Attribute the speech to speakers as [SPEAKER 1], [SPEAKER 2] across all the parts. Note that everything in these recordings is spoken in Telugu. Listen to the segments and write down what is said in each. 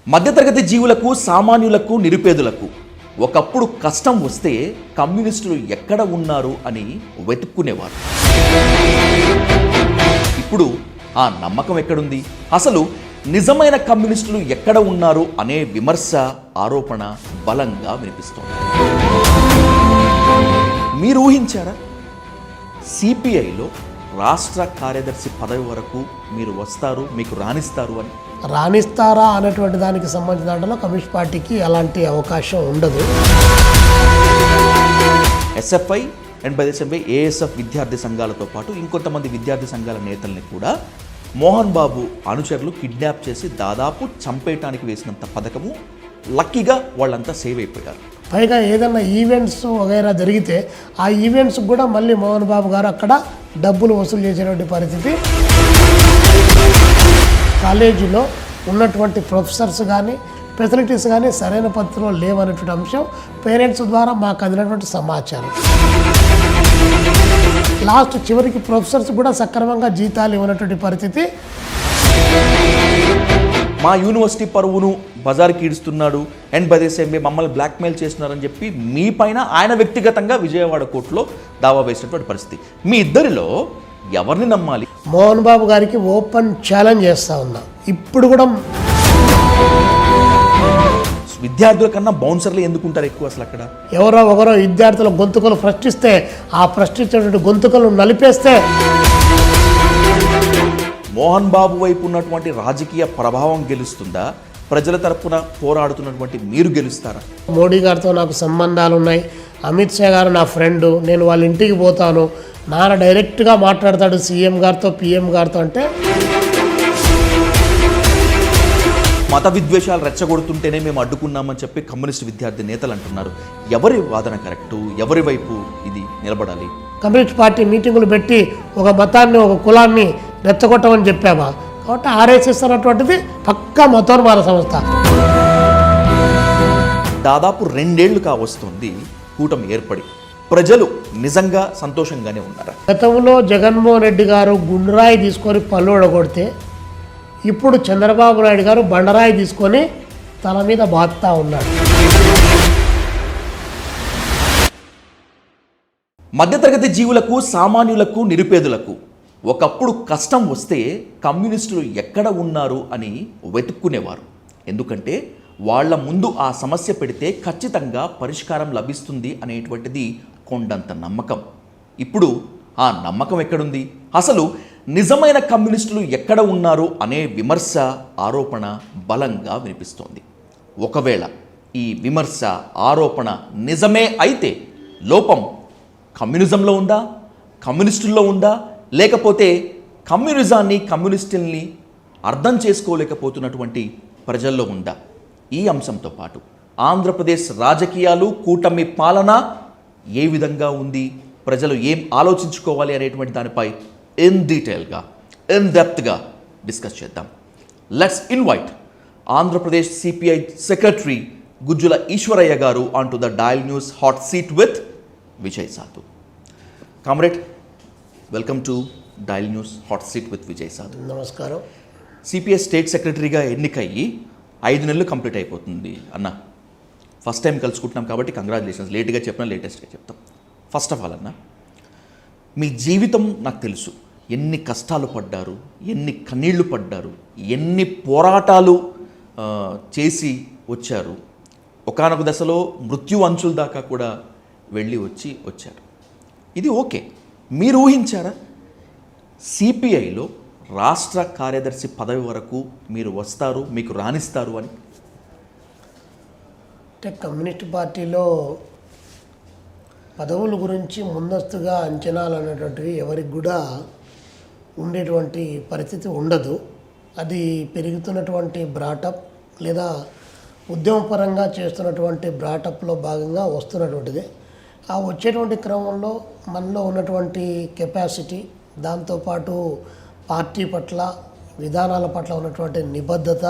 [SPEAKER 1] మధ్యతరగతి జీవులకు, సామాన్యులకు, నిరుపేదలకు ఒకప్పుడు కష్టం వస్తే కమ్యూనిస్టులు ఎక్కడ ఉన్నారు అని వెతుక్కునేవారు. ఇప్పుడు ఆ నమ్మకం ఎక్కడుంది? అసలు నిజమైన కమ్యూనిస్టులు ఎక్కడ ఉన్నారు అనే విమర్శ, ఆరోపణ బలంగా వినిపిస్తోంది. మీరు ఊహించారా? సిపిఐలో రాష్ట్ర కార్యదర్శి పదవి వరకు మీరు వస్తారు, మీకు రాణిస్తారు అని.
[SPEAKER 2] రాణిస్తారా అనేటువంటి దానికి సంబంధించిన దాంట్లో కమ్యూనిస్ట్ పార్టీకి అలాంటి అవకాశం ఉండదు.
[SPEAKER 1] SFI and by the same way ASF విద్యార్థి సంఘాలతో పాటు ఇంకొంతమంది విద్యార్థి సంఘాల నేతల్ని కూడా మోహన్ బాబు అనుచరులు కిడ్నాప్ చేసి దాదాపు చంపేయటానికి వేసినంత పథకము. లక్కీగా వాళ్ళంతా సేవ్ అయిపోయారు.
[SPEAKER 2] పైగా ఏదైనా ఈవెంట్స్ వగైరా జరిగితే ఆ ఈవెంట్స్ కూడా మళ్ళీ మోహన్ బాబు గారు అక్కడ డబ్బులు వసూలు చేసేటువంటి పరిస్థితి. కాలేజీలో ఉన్నటువంటి ప్రొఫెసర్స్ కానీ ఫెసిలిటీస్ కానీ సరైన పద్ధతిలో లేవనేటువంటి అంశం పేరెంట్స్ ద్వారా మాకు అందినటువంటి సమాచారం. లాస్ట్ చివరికి ప్రొఫెసర్స్ కూడా సక్రమంగా జీతాలు ఇవ్వనటువంటి పరిస్థితి.
[SPEAKER 1] మా యూనివర్సిటీ పరువును బజార్కి ఈడుస్తున్నాడు and by the same way మమ్మల్ని బ్లాక్మెయిల్ చేస్తున్నారని చెప్పి మీ పైన ఆయన వ్యక్తిగతంగా విజయవాడ కోర్టులో దావా వేసినటువంటి పరిస్థితి. మీ ఇద్దరిలో ఎవరిని నమ్మాలి?
[SPEAKER 2] మోహన్ బాబు గారికి ఓపెన్ ఛాలెంజ్ చేస్తూ ఉన్నా. ఇప్పుడు కూడా
[SPEAKER 1] విద్యార్థుల కన్నా బౌన్సర్లు ఎందుకుంటారు ఎక్కువ అసలు అక్కడ?
[SPEAKER 2] ఎవరో ఒకరో విద్యార్థుల గొంతుకలు ప్రశ్నిస్తే ఆ ప్రశ్నించినటువంటి గొంతుకలు నలిపేస్తే
[SPEAKER 1] మోహన్ బాబు వైపు ఉన్నటువంటి రాజకీయ ప్రభావం గెలుస్తుందా? ప్రజల తరపున పోరాడుతున్నటువంటి మీరు గెలుస్తారా?
[SPEAKER 2] మోడీ గారితో నాకు సంబంధాలు ఉన్నాయి, అమిత్ షా గారు నా ఫ్రెండు, నేను వాళ్ళ ఇంటికి పోతాను, నాన్న డైరెక్ట్గా మాట్లాడతాడు సీఎం గారితో, పిఎం గారితో అంటే
[SPEAKER 1] మత విద్వేషాలు రెచ్చగొడుతుంటేనే మేము అడ్డుకున్నామని చెప్పి కమ్యూనిస్ట్ విద్యార్థి నేతలు అంటున్నారు. ఎవరి వాదన కరెక్టు? ఎవరి వైపు ఇది నిలబడాలి?
[SPEAKER 2] కమ్యూనిస్ట్ పార్టీ మీటింగులు పెట్టి ఒక మతాన్ని, ఒక కులాన్ని రెచ్చగొట్టమని చెప్పామా? కాబట్టి ఆర్ఎస్ఎస్ అన్నటువంటిది పక్కా మతోన్మాద సంస్థ.
[SPEAKER 1] దాదాపు 2 ఏళ్లు కావస్తుంది కూటమి ఏర్పడి. ప్రజలు నిజంగా సంతోషంగానే ఉన్నారా?
[SPEAKER 2] గతంలో జగన్మోహన్ రెడ్డి గారు గుండ్రాయి తీసుకొని పళ్ళు ఒడగొడితే ఇప్పుడు చంద్రబాబు నాయుడు గారు బండరాయి తీసుకొని తల మీద బాత్తా ఉన్నాడు.
[SPEAKER 1] మధ్యతరగతి జీవులకు, సామాన్యులకు, నిరుపేదలకు ఒకప్పుడు కష్టం వస్తే కమ్యూనిస్టులు ఎక్కడ ఉన్నారు అని వెతుక్కునేవారు. ఎందుకంటే వాళ్ళ ముందు ఆ సమస్య పెడితే ఖచ్చితంగా పరిష్కారం లభిస్తుంది అనేటువంటిది కొండంత నమ్మకం. ఇప్పుడు ఆ నమ్మకం ఎక్కడుంది? అసలు నిజమైన కమ్యూనిస్టులు ఎక్కడ ఉన్నారు అనే విమర్శ, ఆరోపణ బలంగా వినిపిస్తోంది. ఒకవేళ ఈ విమర్శ, ఆరోపణ నిజమే అయితే లోపం కమ్యూనిజంలో ఉందా, కమ్యూనిస్టుల్లో ఉందా, లేకపోతే కమ్యూనిజాన్ని, కమ్యూనిస్టుల్ని అర్థం చేసుకోలేకపోతున్నటువంటి ప్రజల్లో ఉందా? ఈ అంశంతో పాటు ఆంధ్రప్రదేశ్ రాజకీయాలు, కూటమి పాలన ఏ విధంగా ఉంది, ప్రజలు ఏం ఆలోచించుకోవాలి అనేటువంటి దానిపై ఇన్ డీటెయిల్గా, ఇన్ డెప్త్గా డిస్కస్ చేద్దాం. Let's invite Andhra Pradesh CPI secretary Gujjula Eshwaraiah గారు on to the dial news hot seat with Vijay సాధు. Comrade, welcome to dial news hot seat with Vijay సాధు.
[SPEAKER 2] నమస్కారం.
[SPEAKER 1] సిపిఐ స్టేట్ సెక్రటరీగా ఎన్నికయ్యి 5 నెలలు కంప్లీట్ అయిపోతుంది అన్న. ఫస్ట్ టైం కలుసుకుంటున్నాం కాబట్టి కంగ్రాచులేషన్స్. లేట్గా చెప్పినా లేటెస్ట్గా చెప్తాం. ఫస్ట్ ఆఫ్ ఆల్ అన్న, మీ జీవితం నాకు తెలుసు. ఎన్ని కష్టాలు పడ్డారు, ఎన్ని కన్నీళ్లు పడ్డారు, ఎన్ని పోరాటాలు చేసి వచ్చారు. ఒకానొక దశలో మృత్యు అంచుల దాకా కూడా వెళ్ళి వచ్చారు. ఇది ఓకే. మీరు ఊహించారా సిపిఐలో రాష్ట్ర కార్యదర్శి పదవి వరకు మీరు వస్తారు, మీకు రాణిస్తారు అని?
[SPEAKER 2] అంటే కమ్యూనిస్ట్ పార్టీలో పదవుల గురించి ముందస్తుగా అంచనాలు అనేటువంటివి ఎవరికి కూడా ఉండేటువంటి పరిస్థితి ఉండదు. అది పెరుగుతున్నటువంటి బ్రాటప్ లేదా ఉద్యమపరంగా చేస్తున్నటువంటి బ్రాటప్లో భాగంగా వస్తున్నటువంటిది. ఆ వచ్చేటువంటి క్రమంలో మనలో ఉన్నటువంటి కెపాసిటీ, దాంతోపాటు పార్టీ పట్ల, విధానాల పట్ల ఉన్నటువంటి నిబద్ధత,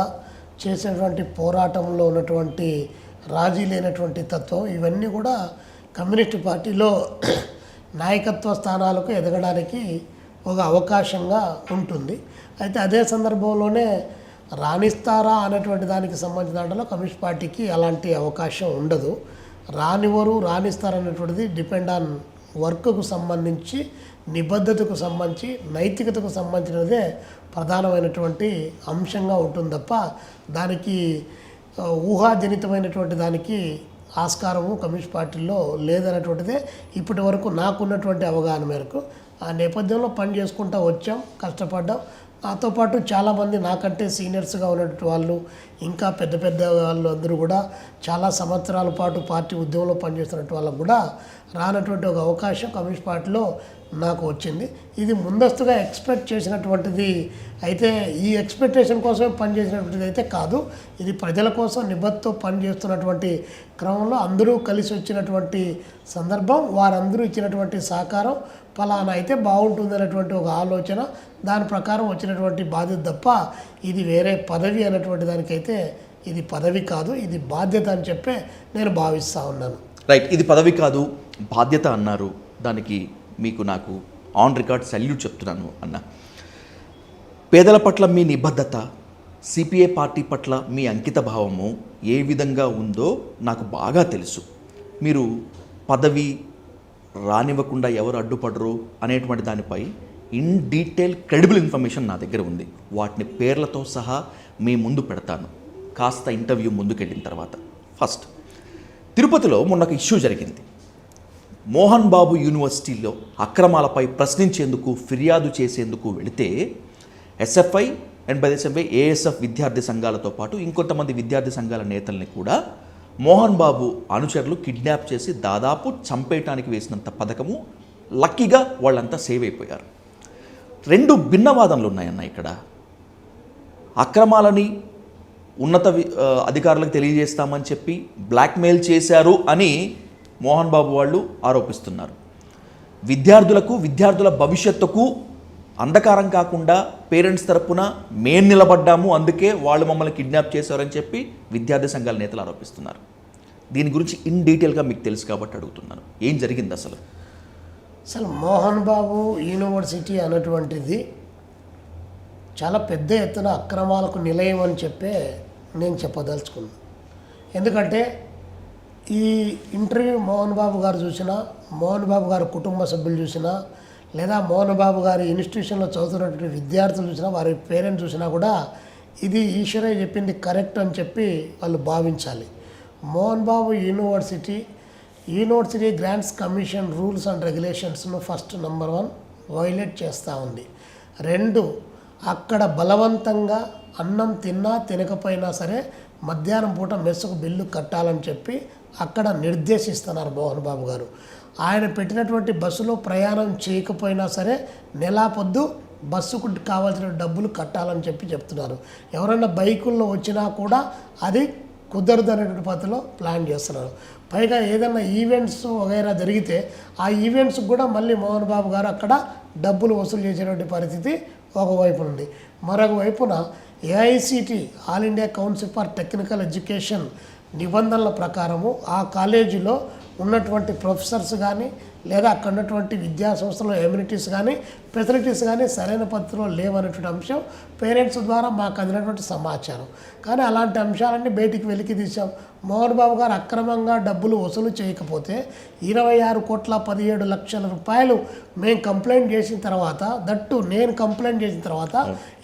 [SPEAKER 2] చేసేటువంటి పోరాటంలో ఉన్నటువంటి రాజీ లేనటువంటి తత్వం, ఇవన్నీ కూడా కమ్యూనిస్ట్ పార్టీలో నాయకత్వ స్థానాలకు ఎదగడానికి ఒక అవకాశంగా ఉంటుంది. అయితే అదే సందర్భంలోనే రాణిస్తారా అనేటువంటి దానికి సంబంధించిన దాంట్లో కమ్యూనిస్ట్ పార్టీకి అలాంటి అవకాశం ఉండదు. రానివ్వరు రాణిస్తారనేటువంటిది డిపెండ్ ఆన్ వర్క్కు సంబంధించి, నిబద్ధతకు సంబంధించి, నైతికతకు సంబంధించినదే ప్రధానమైనటువంటి అంశంగా ఉంటుంది తప్ప దానికి ఊహాజనితమైనటువంటి దానికి ఆస్కారము కమ్యూనిస్ట్ పార్టీలో లేదనేటువంటిదే ఇప్పటి వరకు నాకున్నటువంటి అవగాహన మేరకు. ఆ నేపథ్యంలో పని చేసుకుంటూ వచ్చాం, కష్టపడ్డాం. నాతో పాటు చాలామంది నాకంటే సీనియర్స్గా ఉన్నటువంటి వాళ్ళు, ఇంకా పెద్ద పెద్ద వాళ్ళు అందరూ కూడా చాలా సంవత్సరాల పాటు పార్టీ ఉద్యమంలో పనిచేస్తున్నటువంటి వాళ్ళకు కూడా రానటువంటి ఒక అవకాశం కమ్యూనిస్ట్ పార్టీలో నాకు వచ్చింది. ఇది ముందస్తుగా ఎక్స్పెక్ట్ చేసినటువంటిది అయితే, ఈ ఎక్స్పెక్టేషన్ కోసమే పనిచేసినటువంటిది అయితే కాదు. ఇది ప్రజల కోసం నిబద్ధతో పనిచేస్తున్నటువంటి క్రమంలో అందరూ కలిసి వచ్చినటువంటి సందర్భం, వారందరూ ఇచ్చినటువంటి సహకారం ఫలానా అయితే బాగుంటుంది అనేటువంటి ఒక ఆలోచన, దాని ప్రకారం వచ్చినటువంటి బాధ్యత తప్ప ఇది వేరే పదవి అనేటువంటి దానికైతే ఇది పదవి కాదు, ఇది బాధ్యత అని చెప్పే నేను భావిస్తూ ఉన్నాను.
[SPEAKER 1] రైట్, ఇది పదవి కాదు బాధ్యత అన్నారు. దానికి మీకు నాకు ఆన్ రికార్డ్ సల్యూట్ చెప్తున్నాను అన్న. పేదల పట్ల మీ నిబద్ధత, సిపిఐ పార్టీ పట్ల మీ అంకిత భావము ఏ విధంగా ఉందో నాకు బాగా తెలుసు. మీరు పదవి రానివ్వకుండా ఎవరు అడ్డుపడరు అనేటువంటి దానిపై ఇన్ డీటెయిల్ క్రెడిబుల్ ఇన్ఫర్మేషన్ నా దగ్గర ఉంది. వాటిని పేర్లతో సహా మీ ముందు పెడతాను కాస్త ఇంటర్వ్యూ ముందుకెళ్ళిన తర్వాత. ఫస్ట్, తిరుపతిలో మొన్న ఒక ఇష్యూ జరిగింది. మోహన్ బాబు యూనివర్సిటీలో అక్రమాలపై ప్రశ్నించేందుకు, ఫిర్యాదు చేసేందుకు వెళితే SFI and by SFI ASF విద్యార్థి సంఘాలతో పాటు ఇంకొంతమంది విద్యార్థి సంఘాల నేతల్ని కూడా మోహన్ బాబు అనుచరులు కిడ్నాప్ చేసి దాదాపు చంపేయటానికి వేసినంత పథకము. లక్కీగా వాళ్ళంతా సేవ్ అయిపోయారు. రెండు భిన్నవాదనలు ఉన్నాయన్న ఇక్కడ. అక్రమాలని ఉన్నత అధికారులకు తెలియజేస్తామని చెప్పి బ్లాక్మెయిల్ చేశారు అని మోహన్ బాబు వాళ్ళు ఆరోపిస్తున్నారు. విద్యార్థుల భవిష్యత్తుకు అంధకారం కాకుండా పేరెంట్స్ తరపున మేము నిలబడ్డాము, అందుకే వాళ్ళు మమ్మల్ని కిడ్నాప్ చేశారని చెప్పి విద్యార్థి సంఘాల నేతలు ఆరోపిస్తున్నారు. దీని గురించి ఇన్ డీటెయిల్గా మీకు తెలుసు కాబట్టి అడుగుతున్నాను, ఏం జరిగింది అసలు?
[SPEAKER 2] మోహన్ బాబు యూనివర్సిటీ అనేటువంటిది చాలా పెద్ద ఎత్తున అక్రమాలకు నిలయం అని చెప్పే నేను చెప్పదలుచుకున్నాను. ఎందుకంటే ఈ ఇంటర్వ్యూ మోహన్ బాబు గారు చూసినా, మోహన్ బాబు గారి కుటుంబ సభ్యులు చూసినా, లేదా మోహన్ బాబు గారి ఇన్స్టిట్యూషన్లో చదువుతున్నటువంటి విద్యార్థులు చూసినా, వారి పేరెంట్స్ చూసినా కూడా ఇది ఈశ్వరయ్య చెప్పింది కరెక్ట్ అని చెప్పి వాళ్ళు భావించాలి. Mohan Babu University Grants Commission rules and రెగ్యులేషన్స్ను ఫస్ట్ నెంబర్ 1 వైలేట్ చేస్తూ ఉంది. 2, అక్కడ బలవంతంగా అన్నం తిన్నా తినకపోయినా సరే మధ్యాహ్నం పూట మెస్సుకు బిల్లు కట్టాలని చెప్పి అక్కడ నిర్దేశిస్తున్నారు మోహన్ బాబు గారు. ఆయన పెట్టినటువంటి బస్సులో ప్రయాణం చేయకపోయినా సరే నెలా పొద్దు బస్సుకు కావాల్సిన డబ్బులు కట్టాలని చెప్పి చెప్తున్నారు. ఎవరైనా బైకుల్లో వచ్చినా కూడా అది కుదరదు అనేటువంటి పద్ధతిలో ప్లాన్ చేస్తున్నారు. పైగా ఏదైనా ఈవెంట్స్ వగైరా జరిగితే ఆ ఈవెంట్స్కి కూడా మళ్ళీ మోహన్ బాబు గారు అక్కడ డబ్బులు వసూలు చేసేటువంటి పరిస్థితి ఒకవైపు ఉంది. మరొక వైపున AICTE all India council for technical education నిబంధనల ప్రకారము ఆ కాలేజీలో ఉన్నటువంటి ప్రొఫెసర్స్ కానీ లేదా అక్కడ ఉన్నటువంటి విద్యా సంస్థలో ఎమ్యూనిటీస్ కానీ ఫెసిలిటీస్ కానీ సరైన పద్ధతిలో లేవనేటువంటి అంశం పేరెంట్స్ ద్వారా మాకు అందినటువంటి సమాచారం. కానీ అలాంటి అంశాలన్నీ బయటికి వెలికి తీసాం. మోహన్ బాబు గారు అక్రమంగా డబ్బులు వసూలు చేయకపోతే 26,17,00,000 రూపాయలు మేము కంప్లైంట్ చేసిన తర్వాత, దట్టు నేను కంప్లైంట్ చేసిన తర్వాత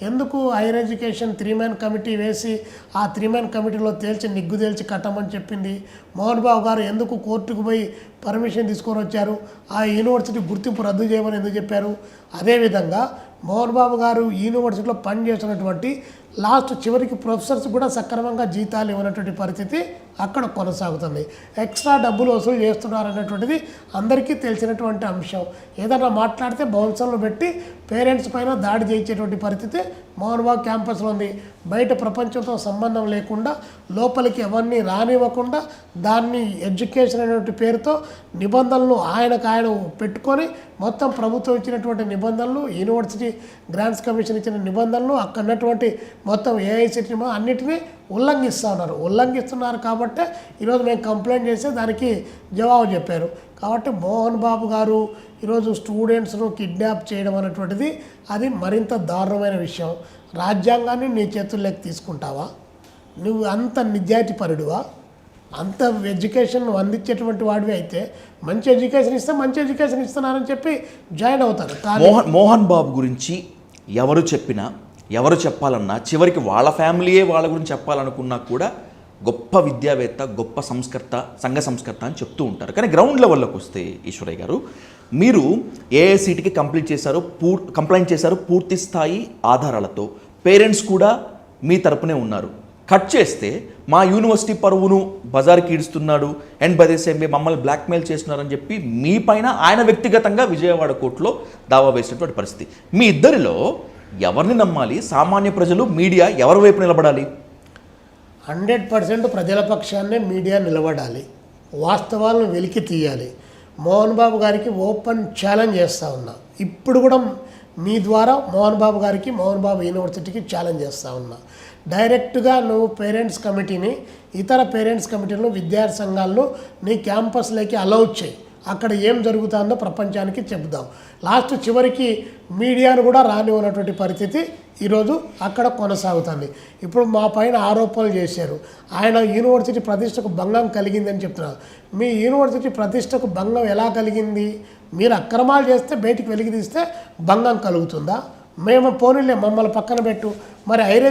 [SPEAKER 2] ఎందుకు హైయర్ ఎడ్యుకేషన్ 3-man కమిటీ వేసి ఆ 3-man కమిటీలో నిగ్గు తేల్చి కట్టమని చెప్పింది? మోహన్ బాబు గారు ఎందుకు కోర్టుకు పోయి పర్మిషన్ తీసుకొని వచ్చారు? ఆ యూనివర్సిటీ గుర్తింపు రద్దు చేయమని ఎందుకు చెప్పారు? అదేవిధంగా మోహన్ బాబు గారు యూనివర్సిటీలో పనిచేస్తున్నటువంటి చివరికి ప్రొఫెసర్స్ కూడా సక్రమంగా జీతాలు ఇవ్వనటువంటి పరిస్థితి అక్కడ కొనసాగుతుంది. ఎక్స్ట్రా డబ్బులు వసూలు చేస్తున్నారు అనేటువంటిది అందరికీ తెలిసినటువంటి అంశం. ఏదైనా మాట్లాడితే బౌన్సర్లు పెట్టి పేరెంట్స్ పైన దాడి చేయించేటువంటి పరిస్థితి మోహన్ బాబు క్యాంపస్లో ఉంది. బయట ప్రపంచంతో సంబంధం లేకుండా లోపలికి ఎవరిని రానివ్వకుండా దాన్ని ఎడ్యుకేషన్ అనేటువంటి పేరుతో నిబంధనలు ఆయన పెట్టుకొని మొత్తం ప్రభుత్వం ఇచ్చినటువంటి నిబంధనలు, యూనివర్సిటీ గ్రాంట్స్ కమిషన్ ఇచ్చిన నిబంధనలు, అక్కడ ఉన్నటువంటి మొత్తం ఏఐసిటీ అన్నిటినీ ఉల్లంఘిస్తున్నారు కాబట్టి ఈరోజు మేము కంప్లైంట్ చేస్తే దానికి జవాబు చెప్పారు. కాబట్టి మోహన్ బాబు గారు ఈరోజు స్టూడెంట్స్ను కిడ్నాప్ చేయడం అనేటువంటిది అది మరింత దారుణమైన విషయం. రాజ్యాంగాన్ని నీ చేతుల్లోకి తీసుకుంటావా? నువ్వు అంత నిజాయితీపరుడువా? అంత ఎడ్యుకేషన్ నువ్వు అందించేటువంటి వాడివి అయితే మంచి ఎడ్యుకేషన్ ఇస్తే మంచి ఎడ్యుకేషన్ ఇస్తున్నారని చెప్పి జాయిన్ అవుతారు. కానీ
[SPEAKER 1] మోహన్ బాబు గురించి ఎవరు చెప్పినా, ఎవరు చెప్పాలన్నా, చివరికి వాళ్ళ ఫ్యామిలీయే వాళ్ళ గురించి చెప్పాలనుకున్నా కూడా గొప్ప విద్యావేత్త, గొప్ప సంస్కర్త, సంఘ సంస్కర్త అని చెప్తూ ఉంటారు. కానీ గ్రౌండ్ లెవెల్లోకి వస్తే ఈశ్వరయ్య గారు, మీరు ఏఐసిటికి కంప్లైంట్ చేశారు పూర్తి స్థాయి ఆధారాలతో. పేరెంట్స్ కూడా మీ తరపునే ఉన్నారు. కట్ చేస్తే మా యూనివర్సిటీ పరువును బజార్కి ఈడుస్తున్నాడు, and by the same way మమ్మల్ని బ్లాక్మెయిల్ చేస్తున్నారని చెప్పి మీ పైన ఆయన వ్యక్తిగతంగా విజయవాడ కోర్టులో దావా వేసినటువంటి పరిస్థితి. మీ ఇద్దరిలో ఎవరిని నమ్మాలి? సామాన్య ప్రజలు, మీడియా ఎవరి వైపు నిలబడాలి?
[SPEAKER 2] 100% ప్రజల పక్షాన్నే మీడియా నిలబడాలి, వాస్తవాలను వెలికి తీయాలి. మోహన్ బాబు గారికి ఓపెన్ ఛాలెంజ్ చేస్తూ ఉన్నా. ఇప్పుడు కూడా మీ ద్వారా మోహన్ బాబు గారికి, మోహన్ బాబు యూనివర్సిటీకి ఛాలెంజ్ చేస్తూ ఉన్నా. డైరెక్ట్గా నువ్వు పేరెంట్స్ కమిటీని, ఇతర పేరెంట్స్ కమిటీలను, విద్యార్థి సంఘాలను నీ క్యాంపస్లోకి అలౌ చేయి. అక్కడ ఏం జరుగుతుందో ప్రపంచానికి చెబుదాం. లాస్ట్ చివరికి మీడియాను కూడా రానివ్వనటువంటి పరిస్థితి ఈరోజు అక్కడ కొనసాగుతుంది. ఇప్పుడు మా పైన ఆరోపణలు చేశారు, ఆయన యూనివర్సిటీ ప్రతిష్టకు భంగం కలిగిందని చెప్తున్నారు. మీ యూనివర్సిటీ ప్రతిష్టకు భంగం ఎలా కలిగింది? మీరు అక్రమాలు చేస్తే బయటికి వెలికి తీస్తే భంగం కలుగుతుందా? మేము పోనీలే, మమ్మల్ని పక్కన పెట్టు. మరి హైయర్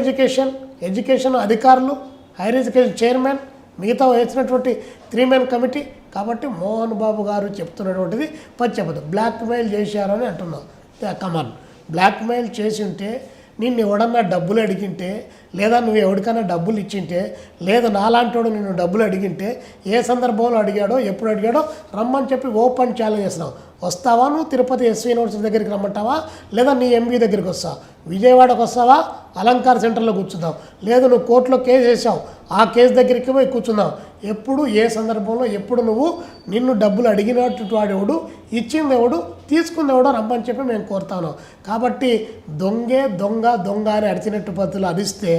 [SPEAKER 2] ఎడ్యుకేషన్ అధికారులు, హైయర్ ఎడ్యుకేషన్ చైర్మన్, మిగతా వేసినటువంటి 3 మెన్ కమిటీ. కాబట్టి మోహన్ బాబు గారు చెప్తున్నటువంటిది పచ్చబద్ధం. బ్లాక్మెయిల్ చేశారని అంటున్నాం. కమాన్, బ్లాక్మెయిల్ చేసి ఉంటే, నిన్ను ఎవడన్నా డబ్బులు అడిగింటే, లేదా నువ్వు ఎవరికైనా డబ్బులు ఇచ్చింటే, లేదా నాలాంటోడు నిన్ను డబ్బులు అడిగింటే, ఏ సందర్భంలో అడిగాడో, ఎప్పుడు అడిగాడో రమ్మని చెప్పి ఓపెన్ ఛాలెంజ్ చేస్తున్నావు. వస్తావా? నువ్వు తిరుపతి ఎస్వి యూనివర్సిటీ దగ్గరికి రమ్మంటావా? లేదా నీ ఎంబీ దగ్గరికి వస్తావా? విజయవాడకు వస్తావా? అలంకార్ సెంటర్లో కూర్చుందాం. లేదు నువ్వు కోర్టులో కేసు వేసావు, ఆ కేసు దగ్గరికి పోయి కూర్చుందాం. ఎప్పుడు, ఏ సందర్భంలో, ఎప్పుడు నువ్వు నిన్ను డబ్బులు అడిగినట్టు వాడెవడు, ఇచ్చింది ఎవడు, తీసుకుంది ఎవడో రమ్మని చెప్పి మేము కోరుతాను. కాబట్టి దొంగ అని అడిచినట్టు పద్ధతులు అరిస్తే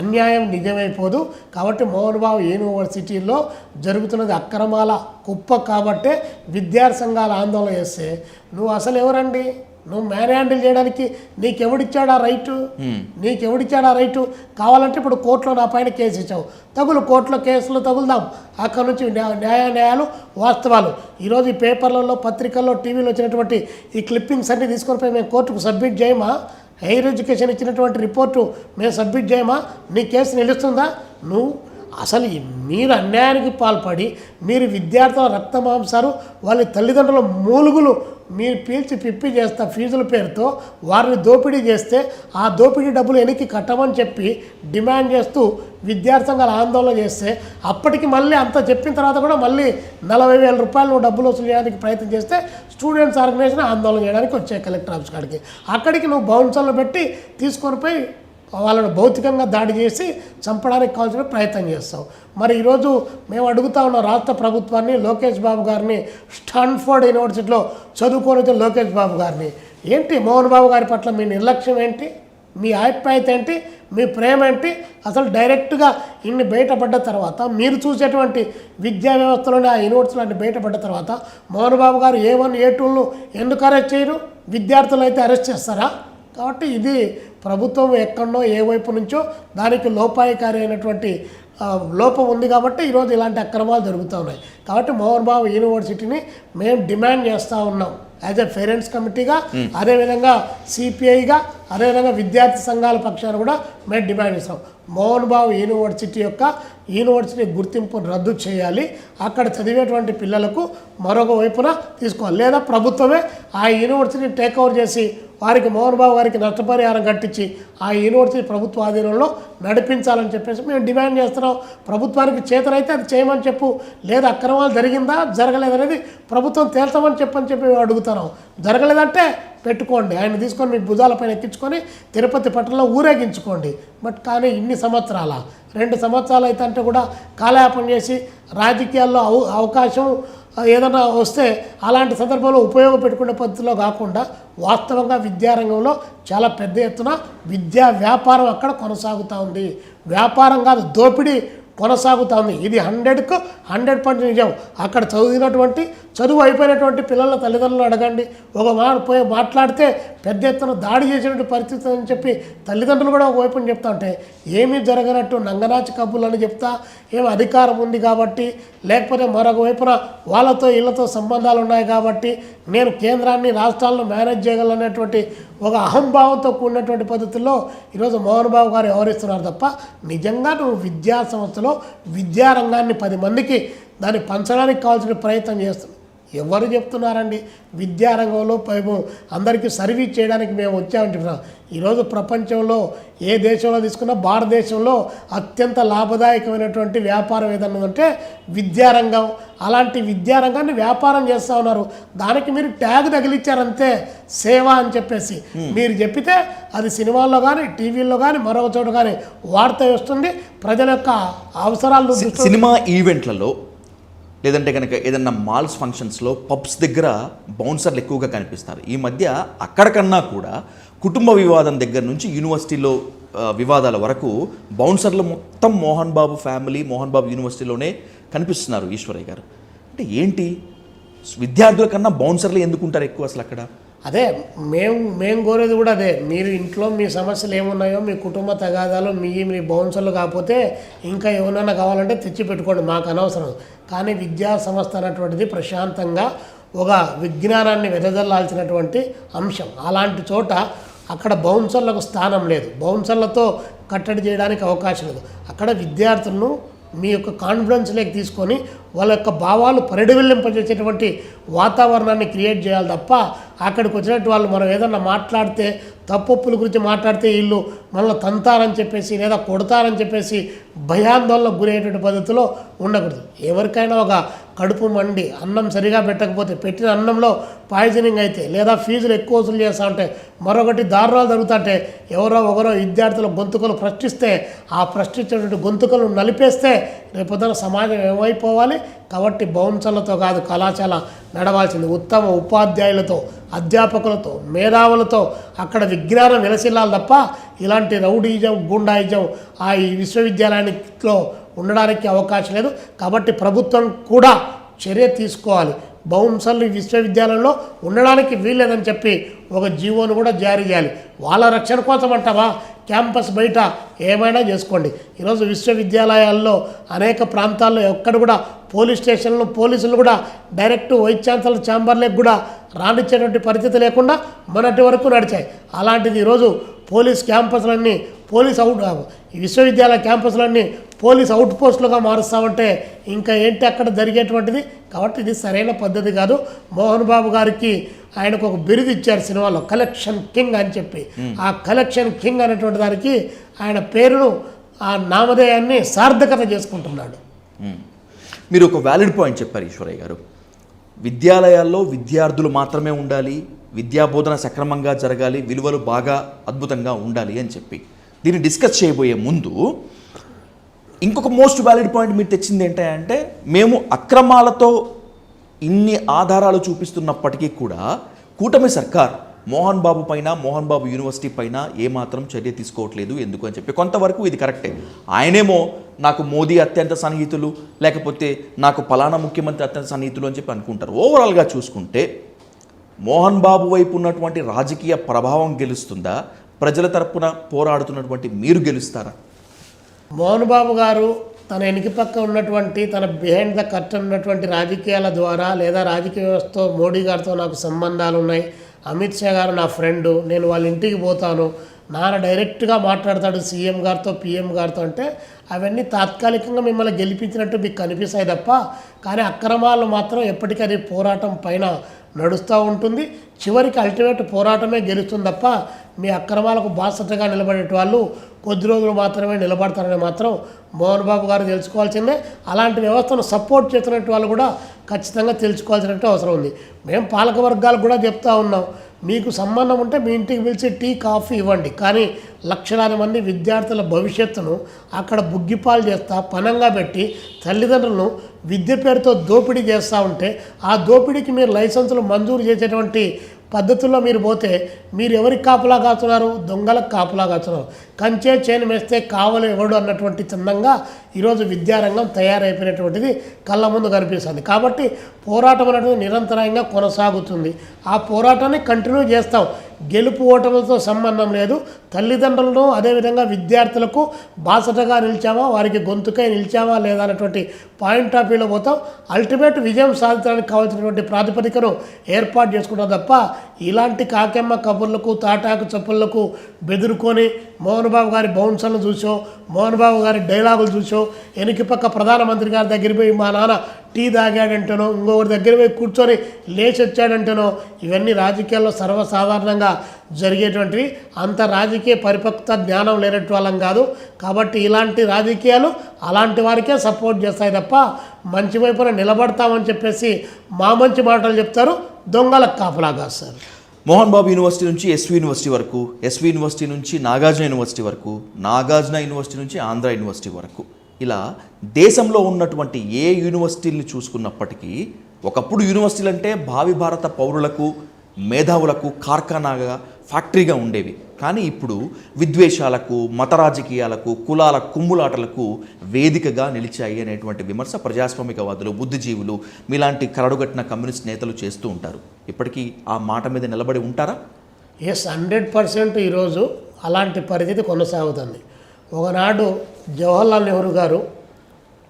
[SPEAKER 2] అన్యాయం నిజమైపోదు. కాబట్టి మోహన్ బాబు యూనివర్సిటీలో జరుగుతున్నది అక్రమాల కుప్ప. కాబట్టే విద్యార్థి సంఘాల ఆందోళన చేస్తే నువ్వు అసలు ఎవరండి? నువ్వు మ్యాన్ హ్యాండిల్ చేయడానికి నీకెవడిచ్చాడా రైటు? నీకెవడిచ్చాడా రైటు? కావాలంటే ఇప్పుడు కోర్టులో నా పైన కేసు ఇచ్చావు, కోర్టులో కేసులు తగులుదాం. అక్కడ నుంచి న్యాయాలు, వాస్తవాలు ఈరోజు ఈ పేపర్లలో, పత్రికల్లో, టీవీలో వచ్చినటువంటి ఈ క్లిప్పింగ్స్ అన్నీ తీసుకొని పోయి మేము కోర్టుకు సబ్మిట్ చేయమా? హైయర్ ఎడ్యుకేషన్ ఇచ్చినటువంటి రిపోర్టు మేము సబ్మిట్ చేయమా? నీ కేసు నిలుస్తుందా? నువ్వు అసలు మీరు అన్యాయానికి పాల్పడి, మీరు విద్యార్థుల రక్తమాంసాలు, వాళ్ళ తల్లిదండ్రుల మూలుగులు మీరు పీల్చి పిప్పి చేస్తా ఫీజుల పేరుతో వారిని దోపిడీ చేస్తే, ఆ దోపిడీ డబ్బులు వెనక్కి కట్టమని చెప్పి డిమాండ్ చేస్తూ విద్యార్థి సంఘాలు ఆందోళన చేస్తే, అప్పటికి మళ్ళీ అంత చెప్పిన తర్వాత కూడా మళ్ళీ 40,000 రూపాయలు నువ్వు డబ్బులు వసూలు చేయడానికి ప్రయత్నం చేస్తే స్టూడెంట్స్ ఆర్గనైజేషన్ ఆందోళన చేయడానికి వచ్చాయి కలెక్టర్ ఆఫీస్ కాడికి. అక్కడికి నువ్వు బౌన్సర్లు పెట్టి తీసుకొని పోయి వాళ్ళను భౌతికంగా దాడి చేసి చంపడానికి కావాల్సిన ప్రయత్నం చేస్తావు. మరి ఈరోజు మేము అడుగుతా ఉన్నాం రాష్ట్ర ప్రభుత్వాన్ని, లోకేష్ బాబు గారిని, స్టాన్ఫోర్డ్ యూనివర్సిటీలో చదువుకొని లోకేష్ బాబు గారిని, ఏంటి మోహన్ బాబు గారి పట్ల మీ నిర్లక్ష్యం ఏంటి? మీ ఆప్యాయత ఏంటి? మీ ప్రేమ ఏంటి? అసలు డైరెక్ట్గా ఇన్ని బయటపడ్డ తర్వాత, మీరు చూసేటువంటి విద్యా వ్యవస్థలోనే ఆ యూనివర్సిటీలు బయటపడ్డ తర్వాత మోహన్ బాబు గారు A1, A2లను ఎందుకు అరెస్ట్ చేయరు? విద్యార్థులు అయితే అరెస్ట్ చేస్తారా? కాబట్టి ఇది ప్రభుత్వం ఎక్కడో ఏ వైపు నుంచో దానికి లోపాయకారి అయినటువంటి లోపం ఉంది. కాబట్టి ఈరోజు ఇలాంటి అక్రమాలు జరుగుతూ ఉన్నాయి. కాబట్టి మోహన్ బాబు యూనివర్సిటీని మేము డిమాండ్ చేస్తూ ఉన్నాం యాజ్ ఎ పేరెంట్స్ కమిటీగా, అదేవిధంగా సిపిఐగా, అదేవిధంగా విద్యార్థి సంఘాల పక్షాన కూడా మేము డిమాండ్ చేస్తాం. మోహన్ బాబు యూనివర్సిటీ గుర్తింపును రద్దు చేయాలి. అక్కడ చదివేటువంటి పిల్లలకు మరొక వైపున తీసుకోవాలి, లేదా ప్రభుత్వమే ఆ యూనివర్సిటీని టేక్ ఓవర్ చేసి వారికి, మోహన్ బాబు గారికి నష్టపరిహారం కట్టించి ఆ యూనివర్సిటీ ప్రభుత్వ ఆధీనంలో నడిపించాలని చెప్పేసి మేము డిమాండ్ చేస్తున్నాం. ప్రభుత్వానికి చేతనైతే అది చేయమని చెప్పు, లేదా అక్రమాలు జరిగిందా జరగలేదనేది ప్రభుత్వం తేల్చమని చెప్పి మేము అడుగుతున్నాం. జరగలేదంటే పెట్టుకోండి, ఆయన తీసుకొని మీ భుజాలపైన ఎక్కించుకొని తిరుపతి పట్టణంలో ఊరేగించుకోండి. బట్ కానీ ఇన్ని సంవత్సరాల 2 సంవత్సరాలు అయితే అంటే కూడా కాలయాపన చేసి రాజకీయాల్లో అవకాశం ఏదైనా వస్తే అలాంటి సందర్భంలో ఉపయోగపెట్టుకునే పద్ధతిలో కాకుండా వాస్తవంగా విద్యారంగంలో చాలా పెద్ద ఎత్తున విద్యా వ్యాపారం అక్కడ కొనసాగుతూ ఉంది. వ్యాపారం కాదు, దోపిడీ కొనసాగుతూ ఉంది. ఇది 100కు 100% నిజం. అక్కడ చదువు అయిపోయినటువంటి పిల్లల తల్లిదండ్రులు అడగండి, ఒక మాట పోయి మాట్లాడితే పెద్ద ఎత్తున దాడి చేసినటువంటి పరిస్థితి అని చెప్పి తల్లిదండ్రులు కూడా ఒకవైపుని చెప్తా ఉంటే ఏమీ జరగనట్టు నంగనాచి కబ్బులు అని చెప్తా, ఏం అధికారం ఉంది కాబట్టి, లేకపోతే మరొక వైపున వాళ్ళతో వీళ్ళతో సంబంధాలు ఉన్నాయి కాబట్టి నేను కేంద్రాన్ని రాష్ట్రాలను మేనేజ్ చేయగలనేటువంటి ఒక అహంభావంతో కూడినటువంటి పద్ధతుల్లో ఈరోజు మోహన్ బాబు గారు వ్యవహరిస్తున్నారు తప్ప నిజంగా నువ్వు విద్యా సంస్థలో విద్యారంగాన్ని 10 మందికి దాన్ని పంచడానికి కావాల్సిన ప్రయత్నం చేస్తున్నావు. ఎవరు చెప్తున్నారండి విద్యారంగంలో మేము అందరికీ సర్వీస్ చేయడానికి మేము వచ్చామంటున్నాం. ఈరోజు ప్రపంచంలో ఏ దేశంలో తీసుకున్నా భారతదేశంలో అత్యంత లాభదాయకమైనటువంటి వ్యాపారం ఏదన్నా ఉంటే విద్యారంగం. అలాంటి విద్యారంగాన్ని వ్యాపారం చేస్తూ ఉన్నారు. దానికి మీరు ట్యాగ్ తగిలిచ్చారంతే, సేవ అని చెప్పేసి మీరు చెప్పితే అది సినిమాల్లో కానీ టీవీల్లో కానీ మరొక చోట కానీ వార్త వస్తుంది. ప్రజల యొక్క అవసరాలు
[SPEAKER 1] సినిమా ఈవెంట్లలో లేదంటే కనుక ఏదన్నా మాల్స్ ఫంక్షన్స్లో పబ్స్ దగ్గర బౌన్సర్లు ఎక్కువగా కనిపిస్తారు. ఈ మధ్య అక్కడికన్నా కూడా కుటుంబ వివాదం దగ్గర నుంచి యూనివర్సిటీలో వివాదాల వరకు బౌన్సర్లు మొత్తం మోహన్ బాబు ఫ్యామిలీ, మోహన్ బాబు యూనివర్సిటీలోనే కనిపిస్తున్నారు. ఈశ్వరయ్య గారు అంటే ఏంటి, విద్యార్థుల కన్నా బౌన్సర్లు ఎందుకుంటారు ఎక్కువ అసలు అక్కడ?
[SPEAKER 2] అదే మేము కోరేది కూడా అదే. మీరు ఇంట్లో మీ సమస్యలు ఏమున్నాయో, మీ కుటుంబ తగాదాలు, మీ బౌన్సర్లు కాకపోతే ఇంకా ఏమన్నా కావాలంటే తెచ్చి పెట్టుకోండి, మాకు అనవసరం. కానీ విద్యా సంస్థ అన్నటువంటిది ప్రశాంతంగా ఒక విజ్ఞానాన్ని వెదజల్లాల్సినటువంటి అంశం. అలాంటి చోట అక్కడ బౌన్సర్లకు స్థానం లేదు, బౌన్సర్లతో కట్టడి చేయడానికి అవకాశం లేదు. అక్కడ విద్యార్థులను మీ యొక్క కాన్ఫిడెన్స్లోకి తీసుకొని వాళ్ళ యొక్క భావాలు పరిడివిల్లింపజేసేటువంటి వాతావరణాన్ని క్రియేట్ చేయాలి తప్ప అక్కడికి వచ్చినట్టు వాళ్ళు మనం ఏదన్నా మాట్లాడితే, తప్పొప్పుల గురించి మాట్లాడితే వీళ్ళు మనల్ని తంతారని చెప్పేసి లేదా కొడతారని చెప్పేసి భయాందోళనకు గురయ్యేటువంటి పద్ధతిలో ఉండకూడదు. ఎవరికైనా ఒక కడుపు మండి అన్నం సరిగా పెట్టకపోతే, పెట్టిన అన్నంలో పాయిజనింగ్ అయితే లేదా ఫీజులు ఎక్కువ వసూలు చేస్తూ ఉంటే, మరొకటి దారుణాలు జరుగుతుంటే, ఎవరో విద్యార్థుల గొంతుకలు ప్రశ్నిస్తే ఆ ప్రశ్నించేటువంటి గొంతుకలు నలిపేస్తే రేపొద్దున సమాజం ఏమైపోవాలి. కాబట్టి బౌన్సర్లతో కాదు కళాశాల నడవాల్సింది, ఉత్తమ ఉపాధ్యాయులతో, అధ్యాపకులతో, మేధావులతో అక్కడ విజ్ఞానం విలసిల్లాలి తప్ప ఇలాంటి రౌడీజం, గుండాయిజం ఈ విశ్వవిద్యాలయానిలో ఉండడానికి అవకాశం లేదు. కాబట్టి ప్రభుత్వం కూడా చర్య తీసుకోవాలి. బౌన్సర్లు విశ్వవిద్యాలయంలో ఉండడానికి వీల్లేదని చెప్పి ఒక జీవోను కూడా జారీ చేయాలి. వాళ్ళ రక్షణ కోసం అంటావా, క్యాంపస్ బయట ఏమైనా చేసుకోండి. ఈరోజు విశ్వవిద్యాలయాల్లో అనేక ప్రాంతాల్లో ఎక్కడ కూడా పోలీస్ స్టేషన్లు, పోలీసులు కూడా డైరెక్ట్ వైస్ ఛాన్సలర్ ఛాంబర్లకు కూడా రానిచ్చేటువంటి పరిస్థితి లేకుండా మొన్నటి వరకు నడిచాయి. అలాంటిది ఈరోజు పోలీస్ క్యాంపస్లన్నీ ఈ విశ్వవిద్యాలయ క్యాంపస్లన్నీ పోలీస్ అవుట్ పోస్టులుగా మారుస్తామంటే ఇంకా ఏంటి అక్కడ జరిగేటువంటిది. కాబట్టి ఇది సరైన పద్ధతి కాదు. మోహన్ బాబు గారికి ఆయనకు ఒక బిరుదు ఇచ్చారు సినిమాలో, కలెక్షన్ కింగ్ అని చెప్పి. ఆ కలెక్షన్ కింగ్ అనేటువంటి దానికి ఆయన పేరును, ఆ నామధేయాన్ని సార్థకత చేసుకుంటున్నాడు.
[SPEAKER 1] మీరు ఒక వ్యాలిడ్ పాయింట్ చెప్పారు ఈశ్వరయ్య గారు. విద్యాలయాల్లో విద్యార్థులు మాత్రమే ఉండాలి, విద్యాబోధన సక్రమంగా జరగాలి, విలువలు బాగా అద్భుతంగా ఉండాలి అని చెప్పి దీన్ని డిస్కస్ చేయబోయే ముందు ఇంకొక మోస్ట్ వ్యాలిడ్ పాయింట్ మీరు తెచ్చింది ఏంటంటే, మేము అక్రమాలతో ఇన్ని ఆధారాలు చూపిస్తున్నప్పటికీ కూడా కూటమి సర్కార్ మోహన్ బాబు పైన, మోహన్ బాబు యూనివర్సిటీ పైన ఏమాత్రం చర్య తీసుకోవట్లేదు ఎందుకు అని చెప్పి. కొంతవరకు ఇది కరెక్టే. ఆయనేమో నాకు మోదీ అత్యంత సన్నిహితులు, లేకపోతే నాకు పలానా ముఖ్యమంత్రి అత్యంత సన్నిహితులు అని చెప్పి అనుకుంటారు. ఓవరాల్గా చూసుకుంటే మోహన్ బాబు వైపు ఉన్నటువంటి రాజకీయ ప్రభావం గెలుస్తుందా, ప్రజల తరపున పోరాడుతున్నటువంటి మీరు గెలుస్తారా?
[SPEAKER 2] మోహన్ బాబు గారు తన వెనుక పక్క ఉన్నటువంటి, తన బిహైండ్ ద కర్టన్ ఉన్నటువంటి రాజకీయాల ద్వారా లేదా రాజకీయ వ్యవస్థతో మోడీ గారితో నాకు సంబంధాలు ఉన్నాయి, అమిత్ షా గారు నా ఫ్రెండు, నేను వాళ్ళ ఇంటికి పోతాను, నాన్న డైరెక్ట్గా మాట్లాడతాడు సీఎం గారితో, పీఎం గారితో అంటే అవన్నీ తాత్కాలికంగా మిమ్మల్ని గెలిపించినట్టు మీకు కనిపిస్తాయి తప్ప, కానీ అక్రమాలు మాత్రం ఎప్పటికీ పోరాటం పైన నడుస్తూ ఉంటుంది. చివరికి అల్టిమేట్ పోరాటమే గెలుస్తుంది తప్ప మీ అక్రమాలకు బాసటగా నిలబడే వాళ్ళు కొద్ది రోజులు మాత్రమే నిలబడతారని మాత్రం మోహన్ బాబు గారు తెలుసుకోవాల్సిందే. అలాంటి వ్యవస్థను సపోర్ట్ చేస్తున్నట్టు వాళ్ళు కూడా ఖచ్చితంగా తెలుసుకోవాల్సినట్టు అవసరం ఉంది. మేము పాలక వర్గాలకు కూడా చెప్తా ఉన్నాం, మీకు సంబంధం ఉంటే మీ ఇంటికి పిలిచి టీ, కాఫీ ఇవ్వండి, కానీ లక్షలాది మంది విద్యార్థుల భవిష్యత్తును అక్కడ బుగ్గిపాలు చేస్తా పనంగా పెట్టి తల్లిదండ్రులను విద్య పేరుతో దోపిడీ చేస్తూ ఉంటే ఆ దోపిడీకి మీరు లైసెన్సులు మంజూరు చేసేటువంటి పద్ధతుల్లో మీరు పోతే మీరు ఎవరికి కాపులా కాస్తున్నారు? దొంగలకు కాపులా కాస్తున్నారు. కంచే చేను వేస్తే కావలు ఎవడు అన్నటువంటి చందంగా ఈరోజు విద్యారంగం తయారైపోయినటువంటిది కళ్ళ ముందు కనిపిస్తుంది. కాబట్టి పోరాటం అనేది నిరంతరంగా కొనసాగుతుంది. ఆ పోరాటాన్ని కంటిన్యూ చేస్తాం. గెలుపు ఓటములతో సంబంధం లేదు. తల్లిదండ్రులను అదేవిధంగా విద్యార్థులకు బాసటగా నిలిచామా, వారికి గొంతుకై నిలిచామా లేదా అనేటువంటి పాయింట్ ఆఫ్ వ్యూలో పోతాం. అల్టిమేట్ విజయం సాధించడానికి కావాల్సినటువంటి ప్రాతిపదికను ఏర్పాటు చేసుకుంటాం తప్ప ఇలాంటి కాకెమ్మ కబుర్లకు తాటాకు చప్పుళ్లకు బెదురుకొని మోహన్ బాబు గారి బౌన్సర్లు చూసో, మోహన్ బాబు గారి డైలాగులు చూసో, వెనక్కి పక్క ప్రధానమంత్రి గారి దగ్గర పోయి మా నాన్న టీ తాగాడంటేనో, ఇంకొకరి దగ్గర పోయి కూర్చొని లేచి వచ్చాడంటేనో, ఇవన్నీ రాజకీయాల్లో సర్వసాధారణంగా జరిగేటువంటివి. అంత రాజకీయ పరిపక్వత జ్ఞానం లేనట్టు వాళ్ళం కాదు. కాబట్టి ఇలాంటి రాజకీయాలు అలాంటి వారికే సపోర్ట్ చేస్తాయి తప్ప మంచి వైపున నిలబడతామని చెప్పేసి మా మంచి మాటలు చెప్తారు, దొంగలకు కాపలా కాస్తారు.
[SPEAKER 1] మోహన్ బాబు యూనివర్సిటీ నుంచి ఎస్వి యూనివర్సిటీ వరకు, ఎస్వి యూనివర్సిటీ నుంచి నాగార్జున యూనివర్సిటీ వరకు, నాగార్జున యూనివర్సిటీ నుంచి ఆంధ్ర యూనివర్సిటీ వరకు, ఇలా దేశంలో ఉన్నటువంటి ఏ యూనివర్సిటీని చూసుకున్నప్పటికీ ఒకప్పుడు యూనివర్సిటీలు అంటే భావి భారత పౌరులకు, మేధావులకు కార్ఖానాగా, ఫ్యాక్టరీగా ఉండేవి. కానీ ఇప్పుడు విద్వేషాలకు, మత రాజకీయాలకు, కులాల కుమ్ములాటలకు వేదికగా నిలిచాయి అనేటువంటి విమర్శ ప్రజాస్వామికవాదులు, బుద్ధిజీవులు, మీలాంటి కరడుగట్టిన కమ్యూనిస్ట్ నేతలు చేస్తూ ఉంటారు. ఇప్పటికీ ఆ మాట మీద నిలబడి ఉంటారా?
[SPEAKER 2] ఎస్, 100% ఈరోజు అలాంటి పరిస్థితి కొనసాగుతుంది. ఒకనాడు జవహర్లాల్ నెహ్రూ గారు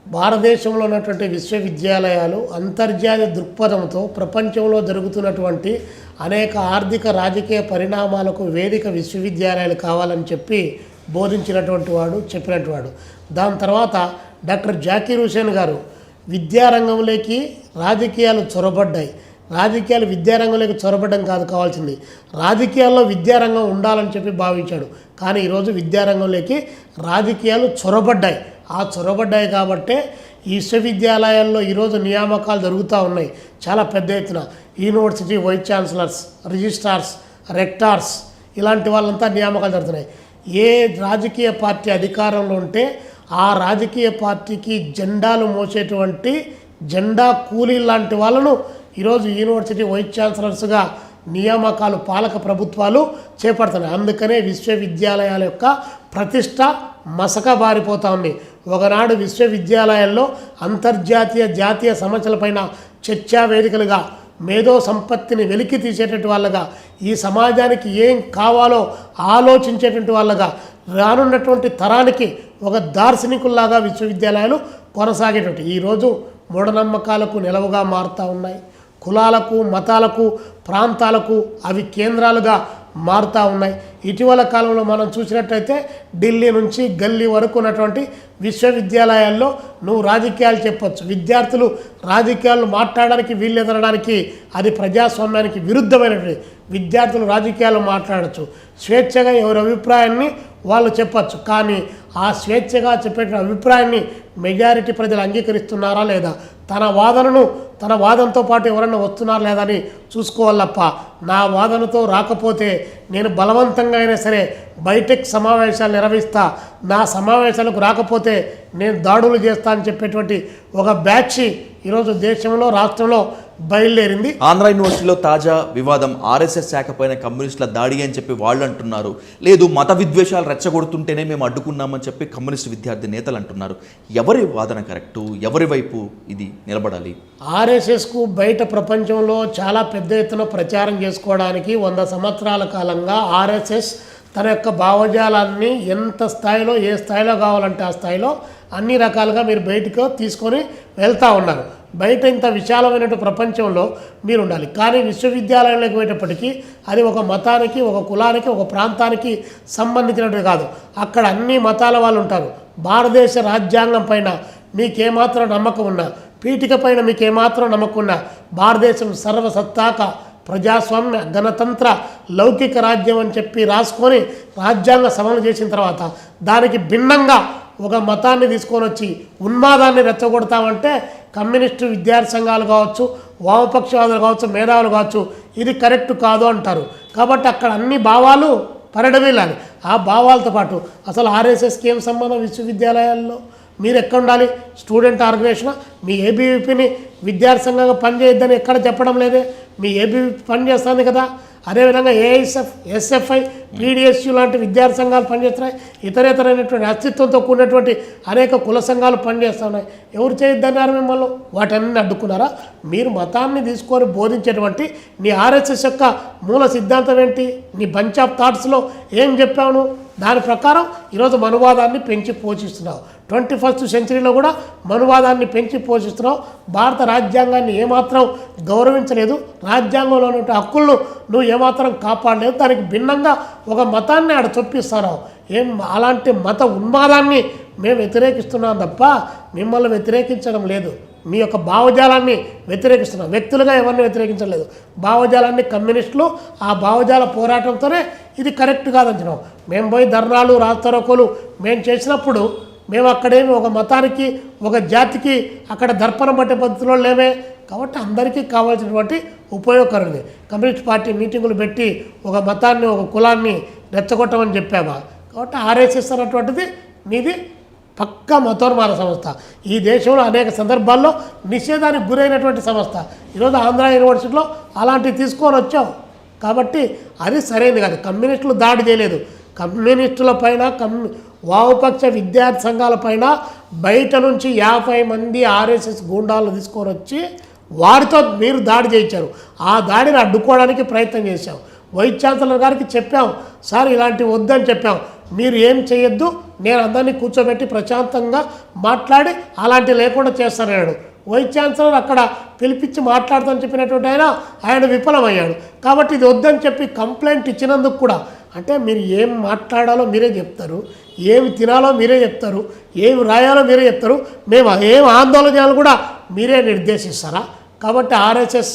[SPEAKER 2] భారతదేశంలో ఉన్నటువంటి విశ్వవిద్యాలయాలు అంతర్జాతీయ దృక్పథంతో ప్రపంచంలో జరుగుతున్నటువంటి అనేక ఆర్థిక రాజకీయ పరిణామాలకు వేదిక విశ్వవిద్యాలయాలు కావాలని చెప్పి బోధించినటువంటి వాడు, చెప్పినటువంటి వాడు. దాని తర్వాత డాక్టర్ జాకీర్ హుసేన్ గారు విద్యారంగంలోకి రాజకీయాలు చొరబడ్డాయి. రాజకీయాలు విద్యారంగంలోకి చొరబడ్డం కాదు కావాల్సింది, రాజకీయాల్లో విద్యారంగం ఉండాలని చెప్పి భావించాడు. కానీ ఈరోజు విద్యారంగంలోకి రాజకీయాలు చొరబడ్డాయి. ఆ చొరబడ్డాయి కాబట్టే ఈ విశ్వవిద్యాలయాల్లో ఈరోజు నియామకాలు జరుగుతూ ఉన్నాయి చాలా పెద్ద ఎత్తున. యూనివర్సిటీ వైస్ ఛాన్సలర్స్, రిజిస్ట్రార్స్, రెక్టార్స్, ఇలాంటి వాళ్ళంతా నియామకాలు జరుగుతున్నాయి. ఏ రాజకీయ పార్టీ అధికారంలో ఉంటే ఆ రాజకీయ పార్టీకి జెండాలు మోసేటువంటి జెండా కూలీలు లాంటి వాళ్ళను ఈరోజు యూనివర్సిటీ వైస్ ఛాన్సలర్స్గా నియామకాలు పాలక ప్రభుత్వాలు చేపడుతున్నాయి. అందుకనే విశ్వవిద్యాలయాల యొక్క ప్రతిష్ట మసకబారిపోతూ ఉంది. ఒకనాడు విశ్వవిద్యాలయాల్లో అంతర్జాతీయ జాతీయ సమస్యలపైన చర్చా వేదికలుగా, మేధో సంపత్తిని వెలికి తీసేటువంటి వాళ్ళగా, ఈ సమాజానికి ఏం కావాలో ఆలోచించేటువంటి వాళ్ళగా, రానున్నటువంటి తరానికి ఒక దార్శనికుల్లాగా విశ్వవిద్యాలయాలు కొనసాగేటువంటి ఈరోజు మూఢనమ్మకాలకు నిలవుగా మారుతూ ఉన్నాయి. కులాలకు, మతాలకు, ప్రాంతాలకు అవి కేంద్రాలుగా మారుతూ ఉన్నాయి. ఇటీవల కాలంలో మనం చూసినట్టయితే ఢిల్లీ నుంచి గల్లీ వరకు ఉన్నటువంటి విశ్వవిద్యాలయాల్లో నువ్వు రాజకీయాలు చెప్పొచ్చు, విద్యార్థులు రాజకీయాలు మాట్లాడడానికి వీళ్ళెదనడానికి అది ప్రజాస్వామ్యానికి విరుద్ధమైనటువంటి. విద్యార్థులు రాజకీయాలు మాట్లాడచ్చు, స్వేచ్ఛగా ఎవరి అభిప్రాయాన్ని వాళ్ళు చెప్పచ్చు. కానీ ఆ స్వేచ్ఛగా చెప్పే అభిప్రాయాన్ని మెజారిటీ ప్రజలు అంగీకరిస్తున్నారా లేదా, తన వాదనతో పాటు ఎవరన్నా వస్తున్నారా లేదా అని చూసుకోవాలప్ప. నా వాదనతో రాకపోతే నేను బలవంతంగా అయినా సరే బయటెక్ సమావేశాలు నిర్వహిస్తా, నా సమావేశాలకు రాకపోతే నేను దాడులు చేస్తా అని చెప్పేటువంటి ఒక బ్యాచ్ ఈరోజు దేశంలో, రాష్ట్రంలో బయలుదేరింది.
[SPEAKER 1] ఆంధ్ర యూనివర్సిటీలో తాజా వివాదం ఆర్ఎస్ఎస్ శాఖ పైన కమ్యూనిస్టుల దాడి అని చెప్పి వాళ్ళు అంటున్నారు. లేదు, మత విద్వేషాలు రెచ్చగొడుతుంటేనే మేము అడ్డుకున్నామని చెప్పి కమ్యూనిస్ట్ విద్యార్థి నేతలు అంటున్నారు. ఎవరి వాదన కరెక్టు? ఎవరి వైపు ఇది నిలబడాలి?
[SPEAKER 2] ఆర్ఎస్ఎస్కు బయట ప్రపంచంలో చాలా పెద్ద ఎత్తున ప్రచారం చేసుకోవడానికి 100 సంవత్సరాల కాలంగా ఆర్ఎస్ఎస్ తన యొక్క భావజాలాన్ని ఎంత స్థాయిలో, ఏ స్థాయిలో కావాలంటే ఆ స్థాయిలో అన్ని రకాలుగా మీరు బయటకు తీసుకొని వెళ్తూ ఉన్నారు. బయట ఇంత విశాలమైన ప్రపంచంలో మీరు ఉండాలి. కానీ విశ్వవిద్యాలయంలోకి పోయేటప్పటికీ అది ఒక మతానికి, ఒక కులానికి, ఒక ప్రాంతానికి సంబంధించినట్టు కాదు. అక్కడ అన్ని మతాల వాళ్ళు ఉంటారు. భారతదేశ రాజ్యాంగం పైన మీకేమాత్రం నమ్మకం ఉన్నా, పీఠిక పైన మీకేమాత్రం నమ్మకం ఉన్నా, భారతదేశం సర్వసత్తాక ప్రజాస్వామ్య గణతంత్ర లౌకిక రాజ్యం అని చెప్పి రాసుకొని రాజ్యాంగ సవరణ చేసిన తర్వాత దానికి భిన్నంగా ఒక మతాన్ని తీసుకొని వచ్చి ఉన్మాదాన్ని రెచ్చగొడతామంటే కమ్యూనిస్టు విద్యార్థి సంఘాలు కావచ్చు, వామపక్షవాదులు కావచ్చు, మేధావులు కావచ్చు, ఇది కరెక్ట్ కాదు అంటారు. కాబట్టి అక్కడ అన్ని భావాలు పరిడవిల్లాలి. ఆ భావాలతో పాటు అసలు ఆర్ఎస్ఎస్కి ఏం సంబంధం విశ్వవిద్యాలయాల్లో? మీరు ఎక్కడ ఉండాలి? స్టూడెంట్ ఆర్గనైజేషన్ మీ ఏబీవీపీని విద్యార్థి సంఘంగా పనిచేయొద్దని ఎక్కడ చెప్పడం లేదే. మీ ఏబీవీపీ పని చేస్తుంది కదా. అదేవిధంగా ఏఐఎస్ఎఫ్, ఎస్ఎఫ్ఐ, పీడిఎస్యు లాంటి విద్యార్థి సంఘాలు పనిచేస్తున్నాయి. ఇతరేతరైనటువంటి అస్తిత్వంతో కూడినటువంటి అనేక కుల సంఘాలు పనిచేస్తున్నాయి. ఎవరు చేయొద్దన్నారు మిమ్మల్ని? వాటన్ని అడ్డుకున్నారా? మీరు మతాన్ని తీసుకొని బోధించేటువంటి నీ ఆర్ఎస్ఎస్ యొక్క మూల సిద్ధాంతం ఏంటి? నీ బంచ్ ఆఫ్ థాట్స్లో ఏం చెప్పాను? దాని ప్రకారం ఈరోజు మనువాదాన్ని పెంచి పోషిస్తున్నావు. 21st సెంచరీలో కూడా మనువాదాన్ని పెంచి పోషిస్తున్నావు. భారత రాజ్యాంగాన్ని ఏమాత్రం గౌరవించలేదు. రాజ్యాంగంలో ఉన్న హక్కులను నువ్వు ఏమాత్రం కాపాడలేదు. దానికి భిన్నంగా ఒక మతాన్ని ఆడ చొప్పిస్తాను. ఏం అలాంటి మత ఉన్మాదాన్ని మేము వ్యతిరేకిస్తున్నాం తప్ప మిమ్మల్ని వ్యతిరేకించడం లేదు. మీ యొక్క భావజాలాన్ని వ్యతిరేకిస్తున్నాం. వ్యక్తులుగా ఎవరిని వ్యతిరేకించలేదు. భావజాలాన్ని కమ్యూనిస్టులు ఆ భావజాల పోరాటంతోనే ఇది కరెక్ట్ కాదంటున్నాం. మేము పోయి ధర్నాలు, రాస్తారోకోలు మేము చేసినప్పుడు మేము అక్కడేమి ఒక మతానికి ఒక జాతికి అక్కడ దర్పణం పట్టే పద్ధతిలో లేమే. కాబట్టి అందరికీ కావాల్సినటువంటి ఉపయోగకరమైనది. కమ్యూనిస్ట్ పార్టీ మీటింగులు పెట్టి ఒక మతాన్ని ఒక కులాన్ని రెచ్చగొట్టమని చెప్పామా? కాబట్టి ఆర్ఎస్ఎస్ అన్నటువంటిది నీది పక్కా మతోన్మాద సంస్థ. ఈ దేశంలో అనేక సందర్భాల్లో నిషేధానికి గురైనటువంటి సంస్థ. ఈరోజు ఆంధ్ర యూనివర్సిటీలో అలాంటివి తీసుకొని వచ్చావు. కాబట్టి అది సరైనది కాదు. కమ్యూనిస్టులు దాడి చేయలేదు. కమ్యూనిస్టుల పైన వామపక్ష విద్యార్థి సంఘాల పైన బయట నుంచి 50 మంది ఆర్ఎస్ఎస్ గూండాలను తీసుకొని వచ్చి వారితో మీరు దాడి చేయించారు. ఆ దాడిని అడ్డుకోవడానికి ప్రయత్నం చేశాం. వైస్ ఛాన్సలర్ గారికి చెప్పాం, సార్ ఇలాంటివి వద్దని చెప్పాం, మీరు ఏం చేయొద్దు, నేను అందరినీ కూర్చోబెట్టి ప్రశాంతంగా మాట్లాడి అలాంటివి లేకుండా చేస్తానన్నాడు. వైస్ ఛాన్సలర్ అక్కడ పిలిపించి మాట్లాడతానని చెప్పినటువంటి ఆయన విఫలమయ్యాడు. కాబట్టి ఇది వద్దని చెప్పి కంప్లైంట్ ఇచ్చినందుకు కూడా, అంటే మీరు ఏం మాట్లాడాలో మీరే చెప్తారు, ఏమి తినాలో మీరే చెప్తారు, ఏమి రాయాలో మీరే చెప్తారు, మేము ఏం ఆందోళన చేయాలో కూడా మీరే నిర్దేశిస్తారా? కాబట్టి ఆర్ఎస్ఎస్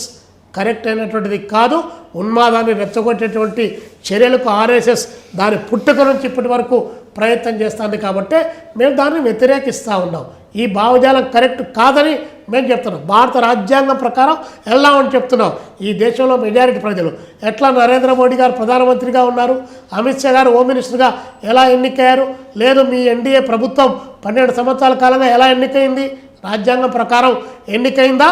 [SPEAKER 2] కరెక్ట్ అయినటువంటిది కాదు. ఉన్మాదాన్ని రెచ్చగొట్టేటువంటి చర్యలకు ఆర్ఎస్ఎస్ దాని పుట్టుక నుంచి ఇప్పటి వరకు ప్రయత్నం చేస్తుంది. కాబట్టి మేము దాన్ని వ్యతిరేకిస్తూ ఉన్నాం. ఈ భావజాలం కరెక్ట్ కాదని మేము చెప్తున్నాం. భారత రాజ్యాంగం ప్రకారం వెళ్దామని చెప్తున్నాం. ఈ దేశంలో మెజారిటీ ప్రజలు ఎట్లా నరేంద్ర మోడీ గారు ప్రధానమంత్రిగా ఉన్నారు, అమిత్ షా గారు హోమ్ మినిస్టర్గా ఎలా ఎన్నికయ్యారు, లేదు మీ ఎన్డీఏ ప్రభుత్వం 12 సంవత్సరాల కాలంగా ఎలా ఎన్నికైంది, రాజ్యాంగం ప్రకారం ఎన్నికైందా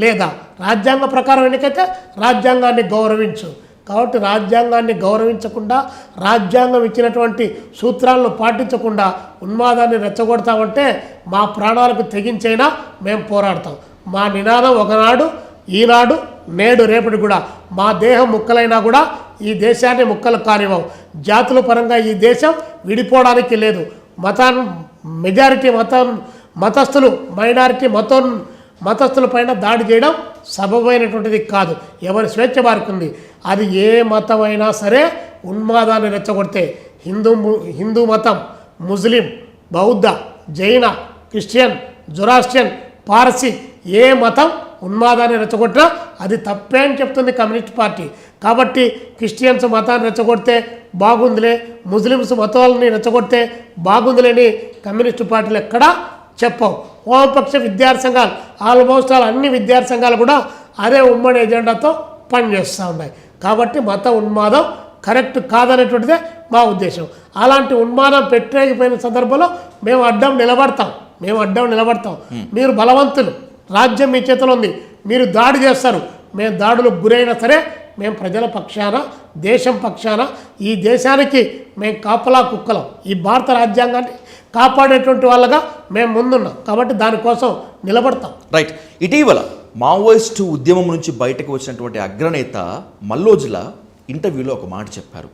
[SPEAKER 2] లేదా? రాజ్యాంగ ప్రకారం ఎన్నికైతే రాజ్యాంగాన్ని గౌరవించు. కాబట్టి రాజ్యాంగాన్ని గౌరవించకుండా, రాజ్యాంగం ఇచ్చినటువంటి సూత్రాలను పాటించకుండా ఉన్మాదాన్ని రెచ్చగొడతామంటే మా ప్రాణాలకు తెగించైనా మేము పోరాడతాం. మా నినాదం ఒకనాడు, ఈనాడు, నేడు, రేపటి కూడా మా దేహం ముక్కలైనా కూడా ఈ దేశాన్ని ముక్కలు కానివ్వం. జాతుల పరంగా ఈ దేశం విడిపోవడానికి లేదు. మెజారిటీ మతస్థులు మైనారిటీ మతస్థుల పైన దాడి చేయడం సబబైనటువంటిది కాదు. ఎవరి స్వేచ్ఛ వారికి ఉంది. అది ఏ మతమైనా సరే ఉన్మాదాన్ని రెచ్చగొడితే హిందూ మతం, ముస్లిం, బౌద్ధ, జైన, క్రిస్టియన్, జొరాస్ట్రియన్, పార్సీ ఏ మతం ఉన్మాదాన్ని రెచ్చగొట్టినా అది తప్పే అని చెప్తుంది కమ్యూనిస్ట్ పార్టీ. కాబట్టి క్రిస్టియన్స్ మతాన్ని రెచ్చగొడితే బాగుందిలే, ముస్లిమ్స్ మతాలని రెచ్చగొడితే బాగుందిలేని కమ్యూనిస్ట్ పార్టీలు ఎక్కడా చెప్పవు. వామపక్ష విద్యార్థి సంఘాలు ఆల్మోస్ట్ అన్ని విద్యార్థి సంఘాలు కూడా అదే ఉమ్మడి ఎజెండాతో పనిచేస్తూ ఉన్నాయి. కాబట్టి మత ఉన్మాదం కరెక్ట్ కాదనేటువంటిదే మా ఉద్దేశం. అలాంటి ఉన్మాదం పెట్టేకపోయిన సందర్భంలో మేము అడ్డం నిలబడతాం. మీరు బలవంతులు, రాజ్యం మీ చేతిలో ఉంది, మీరు దాడి చేస్తారు. మేము దాడులకు గురైనా సరే మేము ప్రజల పక్షాన, దేశం పక్షాన, ఈ దేశానికి మేము కాపలా కుక్కలం. ఈ భారత రాజ్యాంగాన్ని కాపాడేటువంటి వాళ్ళగా మేము ముందున్నాం. కాబట్టి దానికోసం నిలబడతాం.
[SPEAKER 1] రైట్. ఇటీవల మావోయిస్టు ఉద్యమం నుంచి బయటకు వచ్చినటువంటి అగ్రనేత మల్లోజుల ఇంటర్వ్యూలో ఒక మాట చెప్పారు.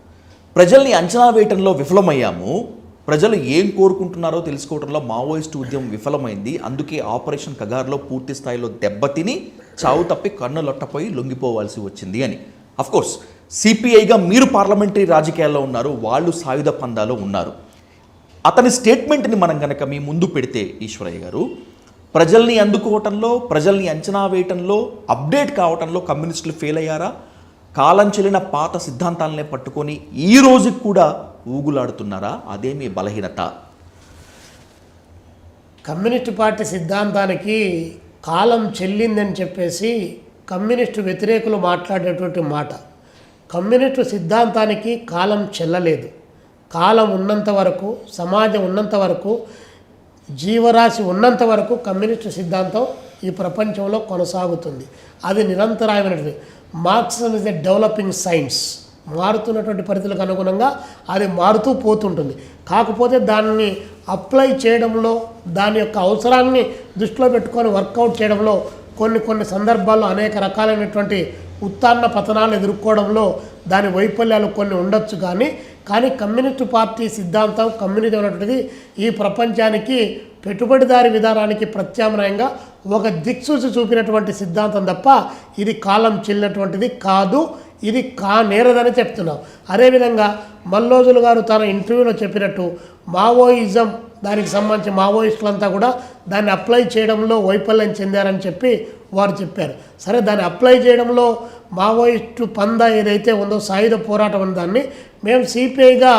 [SPEAKER 1] ప్రజల్ని అంచనా వేయటంలో విఫలమయ్యాము, ప్రజలు ఏం కోరుకుంటున్నారో తెలుసుకోవడంలో మావోయిస్టు ఉద్యమం విఫలమైంది, అందుకే ఆపరేషన్ కగార్లో పూర్తి స్థాయిలో దెబ్బతిని చావు తప్పి కన్నులొట్టపోయి లొంగిపోవాల్సి వచ్చింది అని. అఫ్కోర్స్ సిపిఐగా మీరు పార్లమెంటరీ రాజకీయాల్లో ఉన్నారు, వాళ్ళు సాయుధ పందాలో ఉన్నారు. అతని స్టేట్మెంట్ని మనం కనుక మీ ముందు పెడితే ఈశ్వరయ్య గారు, ప్రజల్ని అందుకోవటంలో, ప్రజల్ని అంచనా వేయటంలో, అప్డేట్ కావటంలో కమ్యూనిస్టులు ఫెయిల్ అయ్యారా? కాలం చెల్లిన పాత సిద్ధాంతాలనే పట్టుకొని ఈ రోజుకి కూడా ఊగులాడుతున్నారా? అదే మీ బలహీనత.
[SPEAKER 2] కమ్యూనిస్ట్ పార్టీ సిద్ధాంతానికి కాలం చెల్లిందని చెప్పేసి కమ్యూనిస్టు వ్యతిరేకులు మాట్లాడేటువంటి మాట. కమ్యూనిస్టు సిద్ధాంతానికి కాలం చెల్లలేదు. కాలం ఉన్నంత వరకు, సమాజం ఉన్నంత వరకు, జీవరాశి ఉన్నంత వరకు కమ్యూనిస్టు సిద్ధాంతం ఈ ప్రపంచంలో కొనసాగుతుంది. అది నిరంతరాయమైనటువంటి. Marxism is a developing science. మారుతున్నటువంటి పరిస్థితులకు అనుగుణంగా అది మారుతూ పోతుంటుంది. కాకపోతే దాన్ని అప్లై చేయడంలో, దాని యొక్క అవసరాన్ని దృష్టిలో పెట్టుకొని వర్కౌట్ చేయడంలో కొన్ని సందర్భాల్లో అనేక రకాలైనటువంటి ఉత్తాన పతనాలు ఎదుర్కోవడంలో దాని వైఫల్యాలు కొన్ని ఉండొచ్చు. కానీ కమ్యూనిస్టు పార్టీ సిద్ధాంతం, కమ్యూనిజం అనేటువంటిది ఈ ప్రపంచానికి పెట్టుబడిదారి విధానానికి ప్రత్యామ్నాయంగా ఒక దిక్సూచి చూపినటువంటి సిద్ధాంతం తప్ప ఇది కాలం చెల్లినటువంటిది కాదు. ఇది నేరదని చెప్తున్నాం. అదేవిధంగా మల్లోజులు గారు తన ఇంటర్వ్యూలో చెప్పినట్టు మావోయిజం, దానికి సంబంధించి మావోయిస్టులంతా కూడా దాన్ని అప్లై చేయడంలో వైఫల్యం చెందారని చెప్పి వారు చెప్పారు. సరే, దాన్ని అప్లై చేయడంలో మావోయిస్టు పందా ఏదైతే ఉందో సాయుధ పోరాటం అనే దాన్ని మేము సిపిఐగా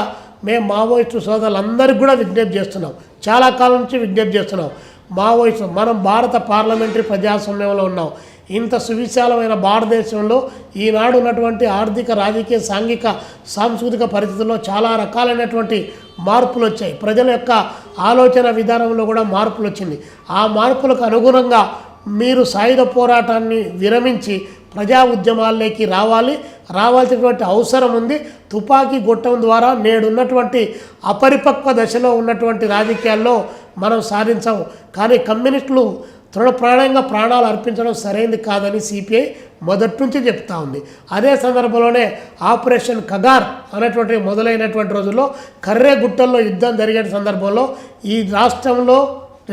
[SPEAKER 2] మేము మావోయిస్టు సోదరులందరికీ కూడా విజ్ఞప్తి చేస్తున్నాం. చాలా కాలం నుంచి విజ్ఞప్తి చేస్తున్నాం. మావోయిస్టు మనం భారత పార్లమెంటరీ ప్రజాస్వామ్యంలో ఉన్నాం. ఇంత సువిశాలమైన భారతదేశంలో ఈనాడు ఉన్నటువంటి ఆర్థిక, రాజకీయ, సాంఘిక, సాంస్కృతిక పరిస్థితుల్లో చాలా రకాలైనటువంటి మార్పులు వచ్చాయి. ప్రజల యొక్క ఆలోచన విధానంలో కూడా మార్పులు వచ్చింది. ఆ మార్పులకు అనుగుణంగా మీరు సాయుధ పోరాటాన్ని విరమించి ప్రజా ఉద్యమాల్లోకి రావాల్సినటువంటి అవసరం ఉంది. తుపాకీ గొట్టం ద్వారా నేడున్నటువంటి అపరిపక్వ దశలో ఉన్నటువంటి రాజకీయాల్లో మనం సాధించాము. కానీ కమ్యూనిస్టులు తృణప్రాణంగా ప్రాణాలు అర్పించడం సరైనది కాదని సిపిఐ మొదటి నుంచి చెప్తా ఉంది. అదే సందర్భంలోనే ఆపరేషన్ కగార్ అనేటువంటి మొదలైనటువంటి రోజుల్లో కర్రేగుట్టల్లో యుద్ధం జరిగే సందర్భంలో ఈ రాష్ట్రంలో,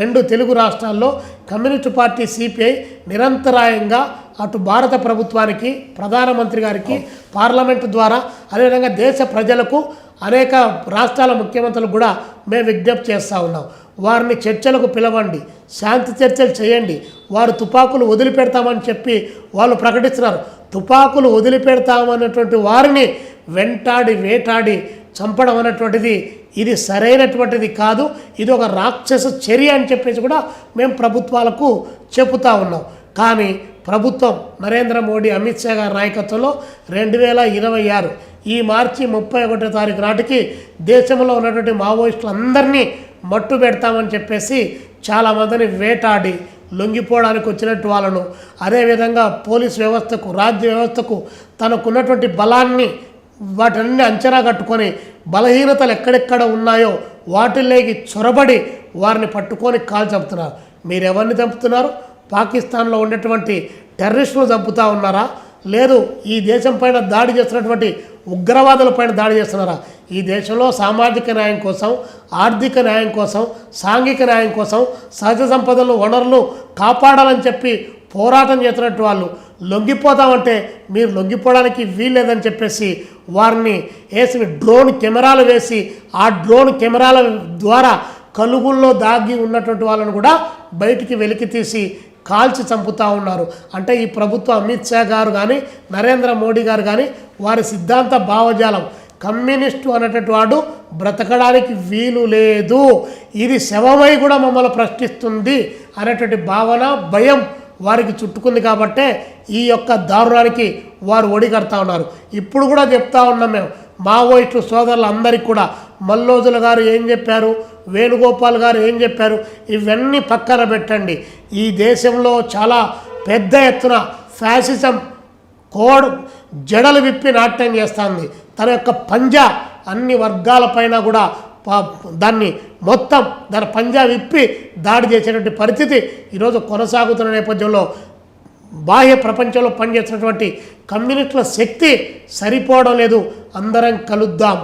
[SPEAKER 2] 2 తెలుగు రాష్ట్రాల్లో కమ్యూనిస్టు పార్టీ సిపిఐ నిరంతరాయంగా అటు భారత ప్రభుత్వానికి, ప్రధానమంత్రి గారికి, పార్లమెంటు ద్వారా, అదేవిధంగా దేశ ప్రజలకు, అనేక రాష్ట్రాల ముఖ్యమంత్రులకు కూడా మేము విజ్ఞప్తి చేస్తూ ఉన్నాం. వారిని చర్చలకు పిలవండి, శాంతి చర్చలు చేయండి. వారు తుపాకులు వదిలిపెడతామని చెప్పి వాళ్ళు ప్రకటిస్తున్నారు. తుపాకులు వదిలిపెడతామన్నటువంటి వారిని వేటాడి చంపడం అనేటువంటిది ఇది సరైనటువంటిది కాదు. ఇది ఒక రాక్షస చర్య అని చెప్పేసి కూడా మేము ప్రభుత్వాలకు చెబుతూ ఉన్నాం. కానీ ప్రభుత్వం నరేంద్ర మోడీ, అమిత్ షా గారి నాయకత్వంలో 2026 ఈ మార్చి 31వ తారీఖు నాటికి దేశంలో ఉన్నటువంటి మావోయిస్టులందరినీ మట్టు పెడతామని చెప్పేసి చాలామందిని వేటాడి లొంగిపోవడానికి వచ్చినట్టు వాళ్ళను, అదేవిధంగా పోలీస్ వ్యవస్థకు, రాజ్య వ్యవస్థకు తనకున్నటువంటి బలాన్ని వాటన్ని అంచనా కట్టుకొని బలహీనతలు ఎక్కడెక్కడ ఉన్నాయో వాటిల్లోకి చొరబడి వారిని పట్టుకొని కాల్ చంపుతున్నారు. మీరు ఎవరిని చంపుతున్నారు? పాకిస్తాన్లో ఉండేటువంటి టెర్రరిస్టులు చంపుతూ ఉన్నారా? లేదు ఈ దేశం పైన దాడి చేస్తున్నటువంటి ఉగ్రవాదుల పైన దాడి చేస్తున్నారా? ఈ దేశంలో సామాజిక న్యాయం కోసం, ఆర్థిక న్యాయం కోసం, సాంఘిక న్యాయం కోసం, సహజ సంపదలు, వనరులు కాపాడాలని చెప్పి పోరాటం చేస్తున్నట్టు వాళ్ళు లొంగిపోతామంటే మీరు లొంగిపోవడానికి వీల్లేదని చెప్పేసి వారిని వేసి డ్రోన్ కెమెరాలు వేసి ఆ డ్రోన్ కెమెరాల ద్వారా కలుగుల్లో దాగి ఉన్నటువంటి వాళ్ళను కూడా బయటికి వెలికి తీసి కాల్చి చంపుతూ ఉన్నారు. అంటే ఈ ప్రభుత్వం, అమిత్ షా గారు కానీ, నరేంద్ర మోడీ గారు కానీ వారి సిద్ధాంత భావజాలం కమ్యూనిస్టు అనేటటువంటి వాడు బ్రతకడానికి వీలు లేదు, ఇది శవమై కూడా మమ్మల్ని ప్రశ్నిస్తుంది అనేటువంటి భావన, భయం వారికి చుట్టుకుంది. కాబట్టే ఈ యొక్క దారుణానికి వారు ఒడిగడతా ఉన్నారు. ఇప్పుడు కూడా చెప్తా ఉన్నాం మేము, మావోయిస్టు సోదరులందరికీ కూడా మల్లోజుల గారు ఏం చెప్పారు, వేణుగోపాల్ గారు ఏం చెప్పారు, ఇవన్నీ పక్కన పెట్టండి. ఈ దేశంలో చాలా పెద్ద ఎత్తున ఫ్యాసిజం కోడ్ జడలు విప్పి నాట్యం చేస్తుంది. తన యొక్క పంజా అన్ని వర్గాలపైన కూడా దాన్ని మొత్తం దాని పంజా విప్పి దాడి చేసేటువంటి పరిస్థితి ఈరోజు కొనసాగుతున్న నేపథ్యంలో బాహ్య ప్రపంచంలో పనిచేస్తున్నటువంటి కమ్యూనిస్టుల శక్తి సరిపోవడం లేదు. అందరం కలుద్దాం,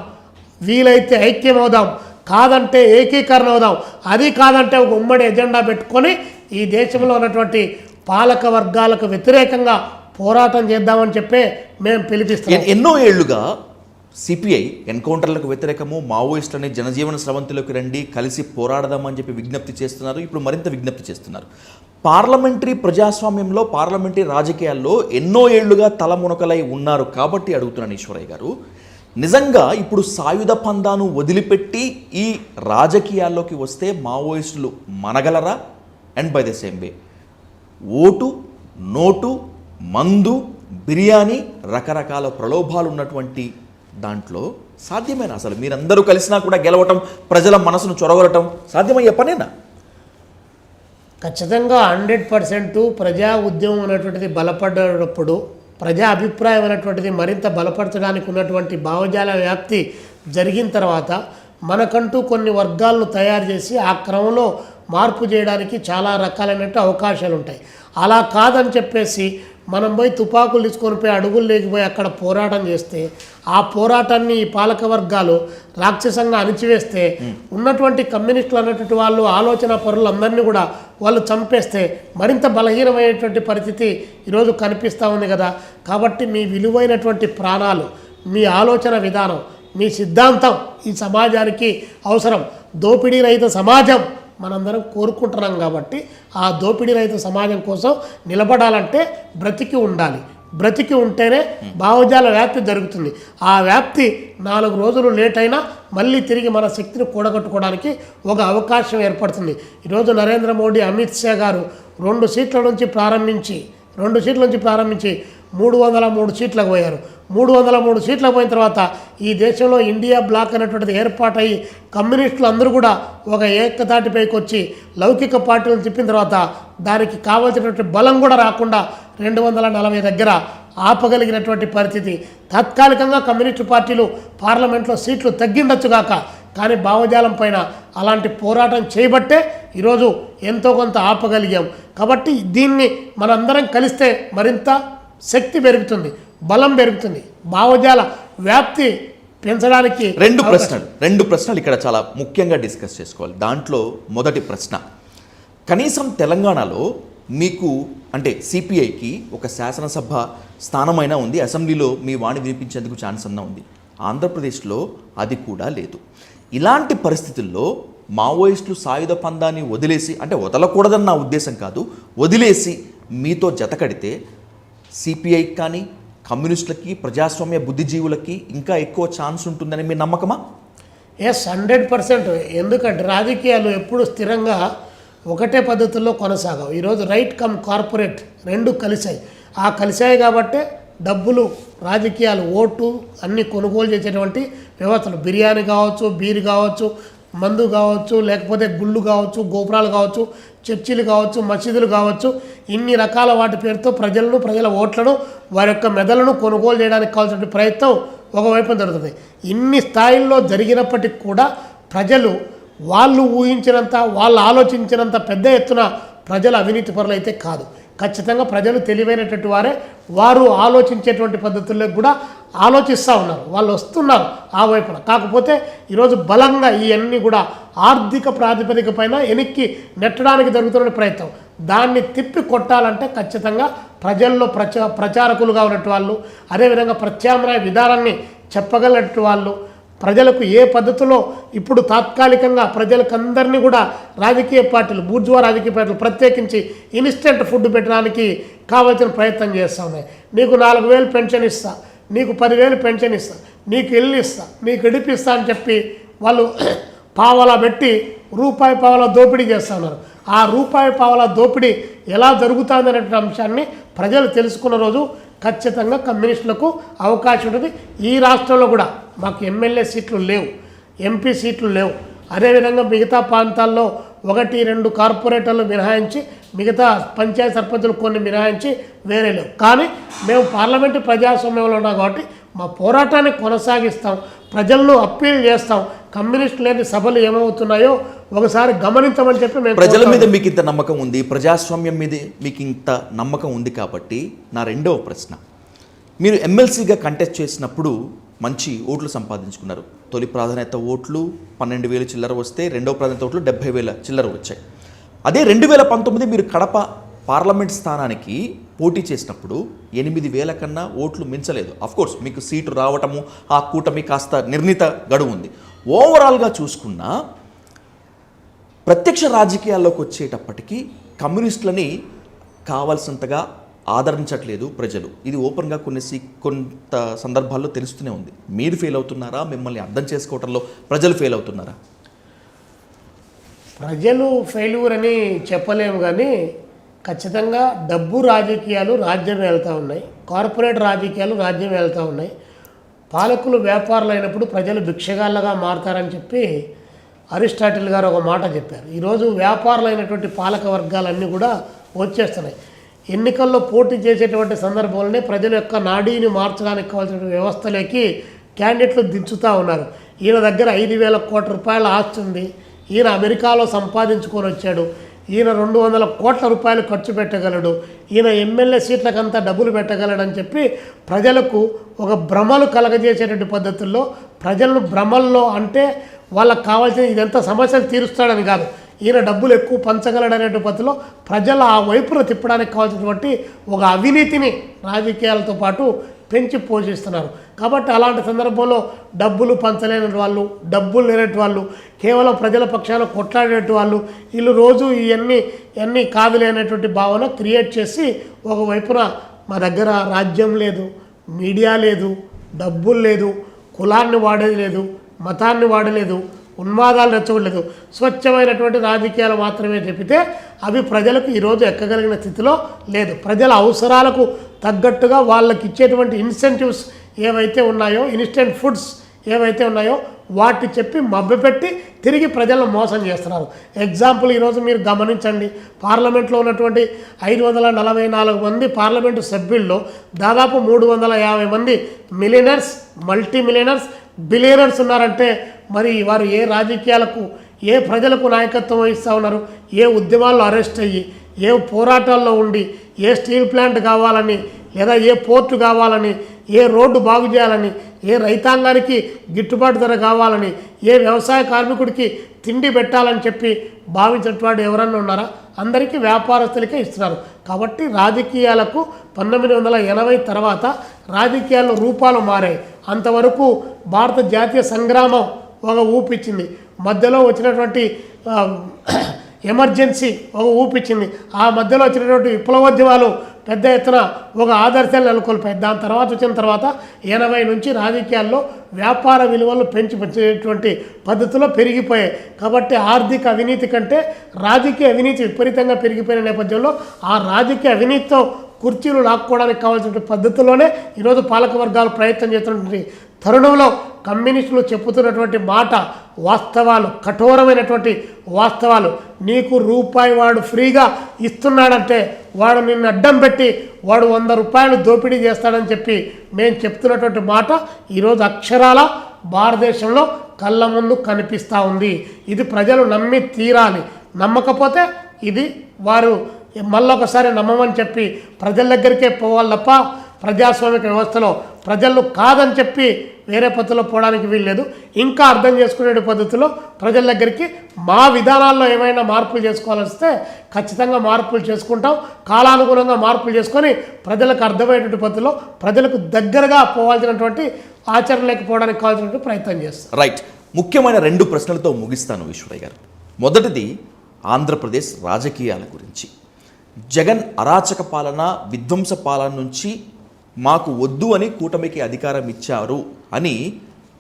[SPEAKER 2] వీలైతే ఐక్యమవుదాం, కాదంటే ఏకీకరణ అవుదాం, అది కాదంటే ఒక ఉమ్మడి ఎజెండా పెట్టుకొని ఈ దేశంలో ఉన్నటువంటి పాలక వర్గాలకు వ్యతిరేకంగా పోరాటం చేద్దామని చెప్పే మేము పిలిపిస్తాం.
[SPEAKER 1] ఎన్నో ఏళ్లుగా సిపిఐ ఎన్కౌంటర్లకు వ్యతిరేకము, మావోయిస్టులని జనజీవన స్రవంతిలోకి రండి, కలిసి పోరాడదామని చెప్పి విజ్ఞప్తి చేస్తున్నారు. ఇప్పుడు మరింత విజ్ఞప్తి చేస్తున్నారు. పార్లమెంటరీ ప్రజాస్వామ్యంలో, పార్లమెంటరీ రాజకీయాల్లో ఎన్నో ఏళ్లుగా తలమునకలై ఉన్నారు కాబట్టి అడుగుతున్నాను ఈశ్వరయ్య గారు, నిజంగా ఇప్పుడు సాయుధ పందాను వదిలిపెట్టి ఈ రాజకీయాల్లోకి వస్తే మావోయిస్టులు మనగలరా? And by the same way, vote, note, మందు, బిర్యానీ, రకరకాల ప్రలోభాలు ఉన్నటువంటి దాంట్లో సాధ్యమేనా? అసలు మీరందరూ కలిసినా కూడా గెలవటం, ప్రజల మనసును చొరగొలటం సాధ్యమయ్యే పనేనా?
[SPEAKER 2] ఖచ్చితంగా 100% ప్రజా ఉద్యమం అనేటువంటిది బలపడ్డప్పుడు, ప్రజా అభిప్రాయం అనేటువంటిది మరింత బలపరచడానికి ఉన్నటువంటి భావజాల వ్యాప్తి జరిగిన తర్వాత మనకంటూ కొన్ని వర్గాలను తయారు చేసి ఆ క్రమంలో మార్పు చేయడానికి చాలా రకాలైన అవకాశాలు ఉంటాయి. అలా కాదని చెప్పేసి మనం పోయి తుపాకులు తీసుకొని పోయి అడుగులు లేకపోయి అక్కడ పోరాటం చేస్తే ఆ పోరాటాన్ని ఈ పాలక వర్గాలు రాక్షసంగా అణిచివేస్తే ఉన్నటువంటి కమ్యూనిస్టులు అన్నటువంటి వాళ్ళు ఆలోచన పరులందరినీ కూడా వాళ్ళు చంపేస్తే మరింత బలహీనమైనటువంటి పరిస్థితి ఈరోజు కనిపిస్తూ ఉంది కదా. కాబట్టి మీ విలువైనటువంటి ప్రాణాలు, మీ ఆలోచన విధానం, మీ సిద్ధాంతం ఈ సమాజానికి అవసరం. దోపిడీ రహిత సమాజం మనందరం కోరుకుంటున్నాం కాబట్టి ఆ దోపిడీ రహిత సమాజం కోసం నిలబడాలంటే బ్రతికి ఉండాలి. బ్రతికి ఉంటేనే భావజాల వ్యాప్తి జరుగుతుంది. ఆ వ్యాప్తి 4 రోజులు లేట్ అయినా మళ్ళీ తిరిగి మన శక్తిని కూడగట్టుకోవడానికి ఒక అవకాశం ఏర్పడుతుంది. ఈరోజు నరేంద్ర మోడీ, అమిత్ షా గారు 2 సీట్ల నుంచి ప్రారంభించి 303 సీట్లకు పోయారు. 303 సీట్లకు పోయిన తర్వాత ఈ దేశంలో ఇండియా బ్లాక్ అనేటువంటిది ఏర్పాటయ్యి కమ్యూనిస్టులు అందరూ కూడా ఒక ఏకతాటిపైకి వచ్చి లౌకిక పార్టీలను తిప్పిన తర్వాత దానికి కావాల్సినటువంటి బలం కూడా రాకుండా 240 దగ్గర ఆపగలిగినటువంటి పరిస్థితి. తాత్కాలికంగా కమ్యూనిస్టు పార్టీలు పార్లమెంట్లో సీట్లు తగ్గిండొచ్చుగాక, కానీ భావజాలం పైన అలాంటి పోరాటం చేయబట్టే ఈరోజు ఎంతో కొంత ఆపగలిగాం. కాబట్టి దీన్ని మనందరం కలిస్తే మరింత శక్తి పెరుగుతుంది, బలం పెరుగుతుంది, భావజాల వ్యాప్తి పెంచడానికి.
[SPEAKER 1] రెండు ప్రశ్నలు ఇక్కడ చాలా ముఖ్యంగా డిస్కస్ చేసుకోవాలి. దాంట్లో మొదటి ప్రశ్న, కనీసం తెలంగాణలో మీకు అంటే సిపిఐకి ఒక శాసనసభ స్థానమైనా ఉంది, అసెంబ్లీలో మీ వాణి వినిపించేందుకు ఛాన్స్ అన్నా ఉంది. ఆంధ్రప్రదేశ్లో అది కూడా లేదు. ఇలాంటి పరిస్థితుల్లో మావోయిస్టులు సాయుధ పందాన్ని వదిలేసి, అంటే వదలకూడదని నా ఉద్దేశం కాదు, వదిలేసి మీతో జతకడితే సిపిఐకి కానీ కమ్యూనిస్టులకి, ప్రజాస్వామ్య బుద్ధిజీవులకి ఇంకా ఎక్కువ ఛాన్స్ ఉంటుందని మీ నమ్మకమా?
[SPEAKER 2] ఎస్, 100%. ఎందుకంటే రాజకీయాలు ఎప్పుడు స్థిరంగా ఒకటే పద్ధతుల్లో కొనసాగవు. ఈరోజు రైట్ కమ్ కార్పొరేట్ రెండు కలిశాయి. ఆ కలిశాయి కాబట్టే డబ్బులు, రాజకీయాలు, ఓటు అన్నీ కొనుగోలు చేసేటువంటి వ్యవస్థలు, బిర్యానీ కావచ్చు, బీర్ కావచ్చు, మందు కావచ్చు, లేకపోతే గుళ్ళు కావచ్చు, గోపురాలు కావచ్చు, చర్చిలు కావచ్చు, మసీదులు కావచ్చు, ఇన్ని రకాల వాటి పేరుతో ప్రజలను, ప్రజల ఓట్లను, వారి యొక్క మెదలను కొనుగోలు చేయడానికి కావాల్సిన ప్రయత్నం ఒకవైపు జరుగుతుంది. ఇన్ని స్థాయిల్లో జరిగినప్పటికీ కూడా ప్రజలు వాళ్ళు ఊహించినంత, వాళ్ళు ఆలోచించినంత పెద్ద ఎత్తున ప్రజలు అవినీతి పరులు అయితే కాదు. ఖచ్చితంగా ప్రజలు తెలివైనటువంటి వారే, వారు ఆలోచించేటువంటి పద్ధతుల్లో కూడా ఆలోచిస్తూ ఉన్నారు, వాళ్ళు వస్తున్నారు ఆ వైపున. కాకపోతే ఈరోజు బలంగా ఇవన్నీ కూడా ఆర్థిక ప్రాతిపదిక పైన వెనక్కి నెట్టడానికి జరుగుతున్న ప్రయత్నం. దాన్ని తిప్పి కొట్టాలంటే ఖచ్చితంగా ప్రజల్లో ప్రచారకులుగా ఉన్నట్టు వాళ్ళు, అదేవిధంగా ప్రత్యామ్నాయ విధానాన్ని చెప్పగలిగినట్టు వాళ్ళు, ప్రజలకు ఏ పద్ధతిలో ఇప్పుడు తాత్కాలికంగా ప్రజలకు అందరినీ కూడా రాజకీయ పార్టీలు, బూర్జువా రాజకీయ పార్టీలు ప్రత్యేకించి ఇన్స్టెంట్ ఫుడ్ పెట్టడానికి కావాల్సిన ప్రయత్నం చేస్తూ ఉన్నాయి. నీకు 4,000 పెన్షన్ ఇస్తా, నీకు 10,000 పెన్షన్ ఇస్తా, నీకు ఇల్లు ఇస్తా, నీకు ఇడిపిస్తా అని చెప్పి వాళ్ళు పావలా పెట్టి రూపాయి పావలా దోపిడీ చేస్తూ ఉన్నారు. ఆ రూపాయి పావలా దోపిడీ ఎలా జరుగుతుంది అనే అంశాన్ని ప్రజలు తెలుసుకున్న రోజు ఖచ్చితంగా కమ్యూనిస్టులకు అవకాశం ఉంటుంది. ఈ రాష్ట్రంలో కూడా మాకు ఎమ్మెల్యే సీట్లు లేవు, ఎంపీ సీట్లు లేవు. అదేవిధంగా మిగతా ప్రాంతాల్లో 1-2 కార్పొరేటర్లు మినహాయించి, మిగతా పంచాయతీ సర్పంచులు కొన్ని మినహాయించి వేరే లేవు. కానీ మేము పార్లమెంటు ప్రజాస్వామ్యంలో ఉన్నాం కాబట్టి మా పోరాటాన్ని కొనసాగిస్తాం, ప్రజలను అప్పీల్ చేస్తాం. కమ్యూనిస్టు లేని సభలు ఏమవుతున్నాయో ఒకసారి గమనించమని చెప్పి మేము.
[SPEAKER 1] ప్రజల మీద మీకు ఇంత నమ్మకం ఉంది, ప్రజాస్వామ్యం మీద మీకు ఇంత నమ్మకం ఉంది కాబట్టి నా రెండవ ప్రశ్న, మీరు ఎమ్మెల్సీగా కంటెస్ట్ చేసినప్పుడు మంచి ఓట్లు సంపాదించుకున్నారు. తొలి ప్రాధాన్యత ఓట్లు 12,000 చిల్లర వస్తే, రెండవ ప్రాధాన్యత ఓట్లు 70,000 చిల్లర వచ్చాయి. అదే 2019 మీరు కడప పార్లమెంట్ స్థానానికి పోటీ చేసినప్పుడు 8,000 కన్నా ఓట్లు మించలేదు. అఫ్కోర్స్ మీకు సీటు రావటము, ఆ కూటమి కాస్త నిర్ణీత గడువు ఉంది. ఓవరాల్గా చూసుకున్నా ప్రత్యక్ష రాజకీయాల్లోకి వచ్చేటప్పటికీ కమ్యూనిస్టులని కావాల్సినంతగా ఆదరించట్లేదు ప్రజలు. ఇది ఓపెన్గా కొంత సందర్భాల్లో తెలుస్తూనే ఉంది. మీరు ఫెయిల్ అవుతున్నారా? మిమ్మల్ని అర్థం చేసుకోవడంలో ప్రజలు ఫెయిల్ అవుతున్నారా?
[SPEAKER 2] ప్రజలు ఫెయిల్యూర్ అని చెప్పలేము, కానీ ఖచ్చితంగా డబ్బు రాజకీయాలు రాజ్యం వెళ్తూ ఉన్నాయి, కార్పొరేట్ రాజకీయాలు రాజ్యం వెళ్తూ ఉన్నాయి. పాలకులు వ్యాపారులు అయినప్పుడు ప్రజలు భిక్షగాళ్ళగా మారతారని చెప్పి అరిస్టాటిల్ గారు ఒక మాట చెప్పారు. ఈరోజు వ్యాపారులైనటువంటి పాలక వర్గాలన్నీ కూడా వచ్చేస్తున్నాయి. ఎన్నికల్లో పోటీ చేసేటువంటి సందర్భంలోనే ప్రజల యొక్క నాడీని మార్చడానికి కావాల్సిన వ్యవస్థలోకి క్యాండిడేట్లు దించుతూ ఉన్నారు. ఈయన దగ్గర 5,000 కోట్ల రూపాయల ఆస్తి ఉంది, ఈయన అమెరికాలో సంపాదించుకొని వచ్చాడు, ఈయన 200 కోట్ల రూపాయలు ఖర్చు పెట్టగలడు, ఈయన ఎమ్మెల్యే సీట్లకంతా డబ్బులు పెట్టగలడని చెప్పి ప్రజలకు ఒక భ్రమలు కలగజేసేటువంటి పద్ధతుల్లో ప్రజలను భ్రమల్లో అంటే వాళ్ళకు కావాల్సిన ఇదంతా సమస్యలు తీరుస్తాడని కాదు, ఈయన డబ్బులు ఎక్కువ పంచగలడనే పద్ధతిలో ప్రజలు ఆ వైపులో తిప్పడానికి కావాల్సినటువంటి ఒక అవినీతిని రాజకీయాలతో పాటు పెంచి పోషిస్తున్నారు. కాబట్టి అలాంటి సందర్భంలో డబ్బులు పంచలేని వాళ్ళు, డబ్బులు లేనట్టు వాళ్ళు, కేవలం ప్రజల పక్షాన కొట్లాడేటువంటి వాళ్ళు, వీళ్ళు రోజు ఇవన్నీ కాదులేనటువంటి భావన క్రియేట్ చేసి ఒకవైపున మా దగ్గర రాజ్యం లేదు, మీడియా లేదు, డబ్బులు లేదు, కులాన్ని వాడేది లేదు, మతాన్ని వాడలేదు, ఉన్మాదాలు రెచ్చగొట్టలేదు, స్వచ్ఛమైనటువంటి రాజకీయాలు మాత్రమే చెప్పితే అవి ప్రజలకు ఈరోజు ఎక్కగలిగిన స్థితిలో లేదు. ప్రజల అవసరాలకు తగ్గట్టుగా వాళ్ళకి ఇచ్చేటువంటి ఇన్సెంటివ్స్ ఏవైతే ఉన్నాయో, ఇన్స్టెంట్ ఫుడ్స్ ఏవైతే ఉన్నాయో వాటి చెప్పి మభ్యపెట్టి తిరిగి ప్రజలను మోసం చేస్తున్నారు. ఎగ్జాంపుల్ ఈరోజు మీరు గమనించండి, పార్లమెంట్లో ఉన్నటువంటి 544 మంది పార్లమెంటు సభ్యుల్లో దాదాపు 350 మంది మిలియనర్స్, మల్టీ మిలియనర్స్, బిలియనర్స్ ఉన్నారంటే మరి వారు ఏ రాజకీయాలకు, ఏ ప్రజలకు నాయకత్వం వహిస్తూ ఉన్నారు? ఏ ఉద్యమాల్లో అరెస్ట్ అయ్యి, ఏ పోరాటాల్లో ఉండి, ఏ స్టీల్ ప్లాంట్ కావాలని, లేదా ఏ పోర్టు కావాలని, ఏ రోడ్డు బాగు చేయాలని, ఏ రైతాంగానికి గిట్టుబాటు ధర కావాలని, ఏ వ్యవసాయ కార్మికుడికి తిండి పెట్టాలని చెప్పి భావించినటువంటి ఎవరన్నా ఉన్నారా? అందరికీ వ్యాపారస్తులకే ఇస్తున్నారు. కాబట్టి రాజకీయాలకు 1980 తర్వాత రాజకీయాల్లో రూపాలు మారాయి. అంతవరకు భారత జాతీయ సంగ్రామం ఒక ఊపిచ్చింది, మధ్యలో వచ్చినటువంటి ఎమర్జెన్సీ ఒక ఊపిచ్చింది, ఆ మధ్యలో వచ్చినటువంటి విప్లవోద్యమాలు పెద్ద ఎత్తున ఒక ఆదర్శాలు నెలకొల్పాయి. దాని తర్వాత వచ్చిన తర్వాత 80 నుంచి రాజకీయాల్లో వ్యాపార విలువలు పెంచేటువంటి పద్ధతిలో పెరిగిపోయాయి. కాబట్టి ఆర్థిక అవినీతి కంటే రాజకీయ అవినీతి విపరీతంగా పెరిగిపోయిన నేపథ్యంలో ఆ రాజకీయ అవినీతితో కుర్చీలు లాక్కోవడానికి కావాల్సిన పద్ధతిలోనే ఈరోజు పాలక వర్గాలు ప్రయత్నం చేస్తున్నటువంటి తరుణంలో కమ్యూనిస్టులు చెప్పుతున్నటువంటి మాట వాస్తవాలు, కఠోరమైనటువంటి వాస్తవాలు. నీకు రూపాయి వాడు ఫ్రీగా ఇస్తున్నాడంటే వాడు నిన్ను అడ్డం పెట్టి వాడు 100 రూపాయలు దోపిడీ చేస్తాడని చెప్పి మేము చెప్తున్నటువంటి మాట ఈరోజు అక్షరాల భారతదేశంలో కళ్ళ ముందు కనిపిస్తూ ఉంది. ఇది ప్రజలు నమ్మి తీరాలి. నమ్మకపోతే ఇది వారు మళ్ళొకసారి నమ్మమని చెప్పి ప్రజల దగ్గరికే పోవాలి తప్ప ప్రజాస్వామిక వ్యవస్థలో ప్రజలు కాదని చెప్పి వేరే పద్ధతిలో పోవడానికి వీల్లేదు. ఇంకా అర్థం చేసుకునే పద్ధతిలో ప్రజల దగ్గరికి మా విధానాల్లో ఏమైనా మార్పులు చేసుకోవాల్సి ఖచ్చితంగా మార్పులు చేసుకుంటాం. కాలానుగుణంగా మార్పులు చేసుకొని ప్రజలకు అర్థమయ్యేటువంటి పద్ధతిలో ప్రజలకు దగ్గరగా పోవాల్సినటువంటి ఆచరణ లేకపోవడానికి కావాల్సినటువంటి ప్రయత్నం చేస్తాం.
[SPEAKER 1] రైట్. ముఖ్యమైన 2 ప్రశ్నలతో ముగిస్తాను ఈశ్వరయ్య గారు. మొదటిది ఆంధ్రప్రదేశ్ రాజకీయాల గురించి. జగన్ అరాచక పాలన, విధ్వంస పాలన నుంచి మాకు వద్దు అని కూటమికి అధికారం ఇచ్చారు అని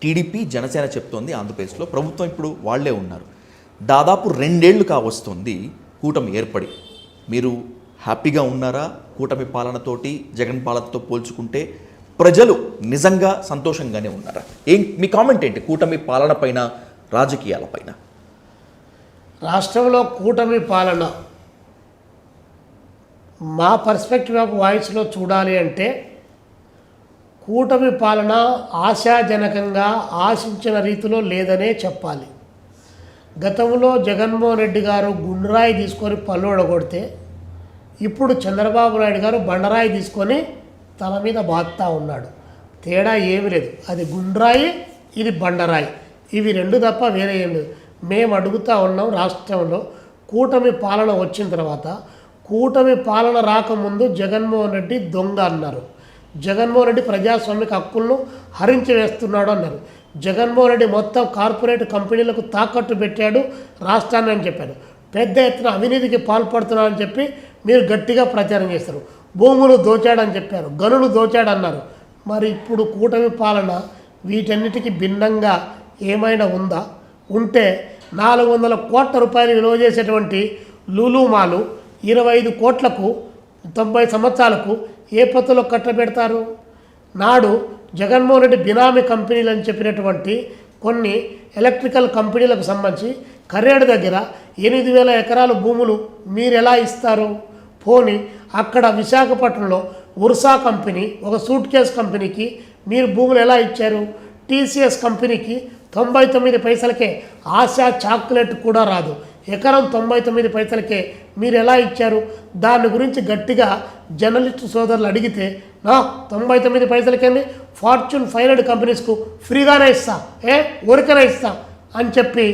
[SPEAKER 1] టీడీపీ, జనసేన చెప్తోంది. ఆంధ్రప్రదేశ్లో ప్రభుత్వం ఇప్పుడు వాళ్లే ఉన్నారు. దాదాపు 2 ఏళ్లు కావస్తుంది కూటమి ఏర్పడి. మీరు హ్యాపీగా ఉన్నారా కూటమి పాలనతోటి? జగన్ పాలనతో పోల్చుకుంటే ప్రజలు నిజంగా సంతోషంగానే ఉన్నారా? మీ కామెంట్ ఏంటి కూటమి పాలన పైన, రాజకీయాల పైన?
[SPEAKER 2] రాష్ట్రంలో కూటమి పాలన మా పర్స్పెక్టివ్ ఆఫ్ వాయిస్లో చూడాలి అంటే కూటమి పాలన ఆశాజనకంగా ఆశించిన రీతిలో లేదనే చెప్పాలి. గతంలో జగన్మోహన్ రెడ్డి గారు గుండ్రాయి తీసుకొని పల్లోడగొడితే ఇప్పుడు చంద్రబాబు నాయుడు గారు బండరాయి తీసుకొని తల మీద బాగుతూ ఉన్నాడు. తేడా ఏమీ లేదు. అది గుండ్రాయి, ఇది బండరాయి, ఇవి 2 తప్ప వేరే ఏం లేదు. మేము అడుగుతూ ఉన్నాం, రాష్ట్రంలో కూటమి పాలన వచ్చిన తర్వాత, కూటమి పాలన రాకముందు జగన్మోహన్ రెడ్డి దొంగ అన్నారు, జగన్మోహన్ రెడ్డి ప్రజాస్వామిక హక్కులను హరించి వేస్తున్నాడు అన్నారు, జగన్మోహన్ రెడ్డి మొత్తం కార్పొరేట్ కంపెనీలకు తాకట్టు పెట్టాడు రాష్ట్రాన్ని అని చెప్పారు, పెద్ద ఎత్తున అవినీతికి పాల్పడుతున్నారని చెప్పి మీరు గట్టిగా ప్రచారం చేస్తారు, భూములు దోచాడని చెప్పారు, గనులు దోచాడన్నారు. మరి ఇప్పుడు కూటమి పాలన వీటన్నిటికీ భిన్నంగా ఏమైనా ఉందా? ఉంటే 400 కోట్ల రూపాయలు విలువ చేసేటువంటి లూలు మాలు 25 కోట్లకు 90 సంవత్సరాలకు ఏ పద్ధతిలో కట్టబెడతారు? నాడు జగన్మోహన్ రెడ్డి బినామీ కంపెనీలు అని చెప్పినటువంటి కొన్ని ఎలక్ట్రికల్ కంపెనీలకు సంబంధించి కరేడు దగ్గర 8,000 ఎకరాల భూములు మీరు ఎలా ఇస్తారు? పోని అక్కడ విశాఖపట్నంలో ఉర్సా కంపెనీ ఒక సూట్ కేస్ కంపెనీకి మీరు భూములు ఎలా ఇచ్చారు? టీసీఎస్ కంపెనీకి 99 పైసలకే ఆశా చాక్లెట్ కూడా రాదు, ఎకరం 99 పైసలకే మీరు ఎలా ఇచ్చారు? దాని గురించి గట్టిగా జర్నలిస్టు సోదరులు అడిగితే 99 పైసలకేంది, ఫార్చ్యూన్ 500 కంపెనీస్కు ఫ్రీగానే ఇస్తా, ఊరికనే ఇస్తా అని చెప్పి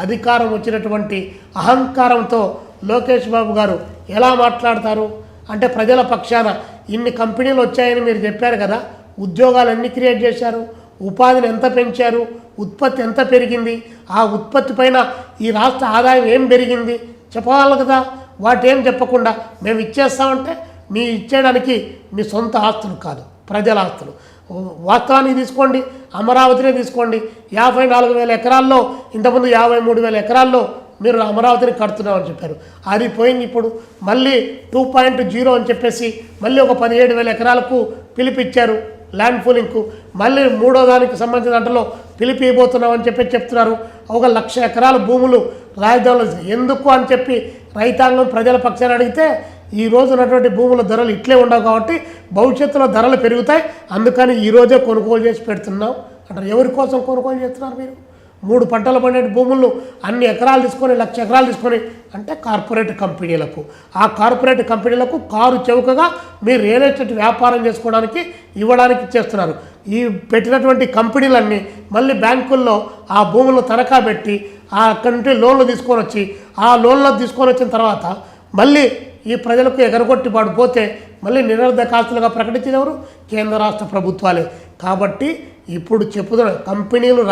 [SPEAKER 2] అధికారం వచ్చినటువంటి అహంకారంతో లోకేష్ బాబు గారు ఎలా మాట్లాడతారు? అంటే ప్రజల పక్షాన ఇన్ని కంపెనీలు వచ్చాయని మీరు చెప్పారు కదా, ఉద్యోగాలు ఎన్ని క్రియేట్ చేశారు, ఉపాధిని ఎంత పెంచారు, ఉత్పత్తి ఎంత పెరిగింది, ఆ ఉత్పత్తి పైన ఈ రాష్ట్ర ఆదాయం ఏం పెరిగింది చెప్పవాలి కదా. వాటేం చెప్పకుండా మేము ఇచ్చేస్తామంటే మీ ఇచ్చేయడానికి మీ సొంత ఆస్తులు కాదు, ప్రజల ఆస్తులు. వాస్తవానికి తీసుకోండి, అమరావతినే తీసుకోండి, 54,000 ఎకరాల్లో ఇంతకుముందు 53,000 ఎకరాల్లో మీరు అమరావతిని కడుతున్నామని చెప్పారు, అది పోయింది. ఇప్పుడు మళ్ళీ 2.0 అని చెప్పేసి మళ్ళీ ఒక 17,000 ఎకరాలకు పిలిపిచ్చారు ల్యాండ్ పూలింగ్కు. మళ్ళీ మూడో దానికి సంబంధించిన దాంట్లో పిలిపి ఇవ్వబోతున్నామని చెప్పి చెప్తున్నారు. 1,00,000 ఎకరాల భూములు రాజధానిలో ఎందుకు అని చెప్పి రైతాంగం ప్రజల పక్షాన్ని అడిగితే ఈ రోజు ఉన్నటువంటి భూముల ధరలు ఇట్లే ఉండవు కాబట్టి భవిష్యత్తులో ధరలు పెరుగుతాయి, అందుకని ఈరోజే కొనుగోలు చేసి పెడుతున్నాం అంటారు. ఎవరి కోసం కొనుగోలు చేస్తున్నారు మీరు? 3 పంటలు పండే భూములను అన్ని ఎకరాలు తీసుకొని 1,00,000 ఎకరాలు తీసుకొని అంటే కార్పొరేట్ కంపెనీలకు, ఆ కార్పొరేట్ కంపెనీలకు కారు చౌకగా మీరు రియల్ ఎస్టేట్ వ్యాపారం చేసుకోవడానికి ఇవ్వడానికి చేస్తున్నారు. ఈ పెట్టినటువంటి కంపెనీలన్నీ మళ్ళీ బ్యాంకుల్లో ఆ భూములను తనఖా పెట్టి అక్కడి నుండి లోన్లు తీసుకొని వచ్చి ఆ లోన్లు తీసుకొని వచ్చిన తర్వాత మళ్ళీ ఈ ప్రజలకు ఎగరగొట్టి పడిపోతే మళ్ళీ నిరర్ధకాస్తులుగా ప్రకటించేది ఎవరు? కేంద్ర రాష్ట్ర ప్రభుత్వాలే. కాబట్టి ఇప్పుడు చెప్పుతున్న కంపెనీలు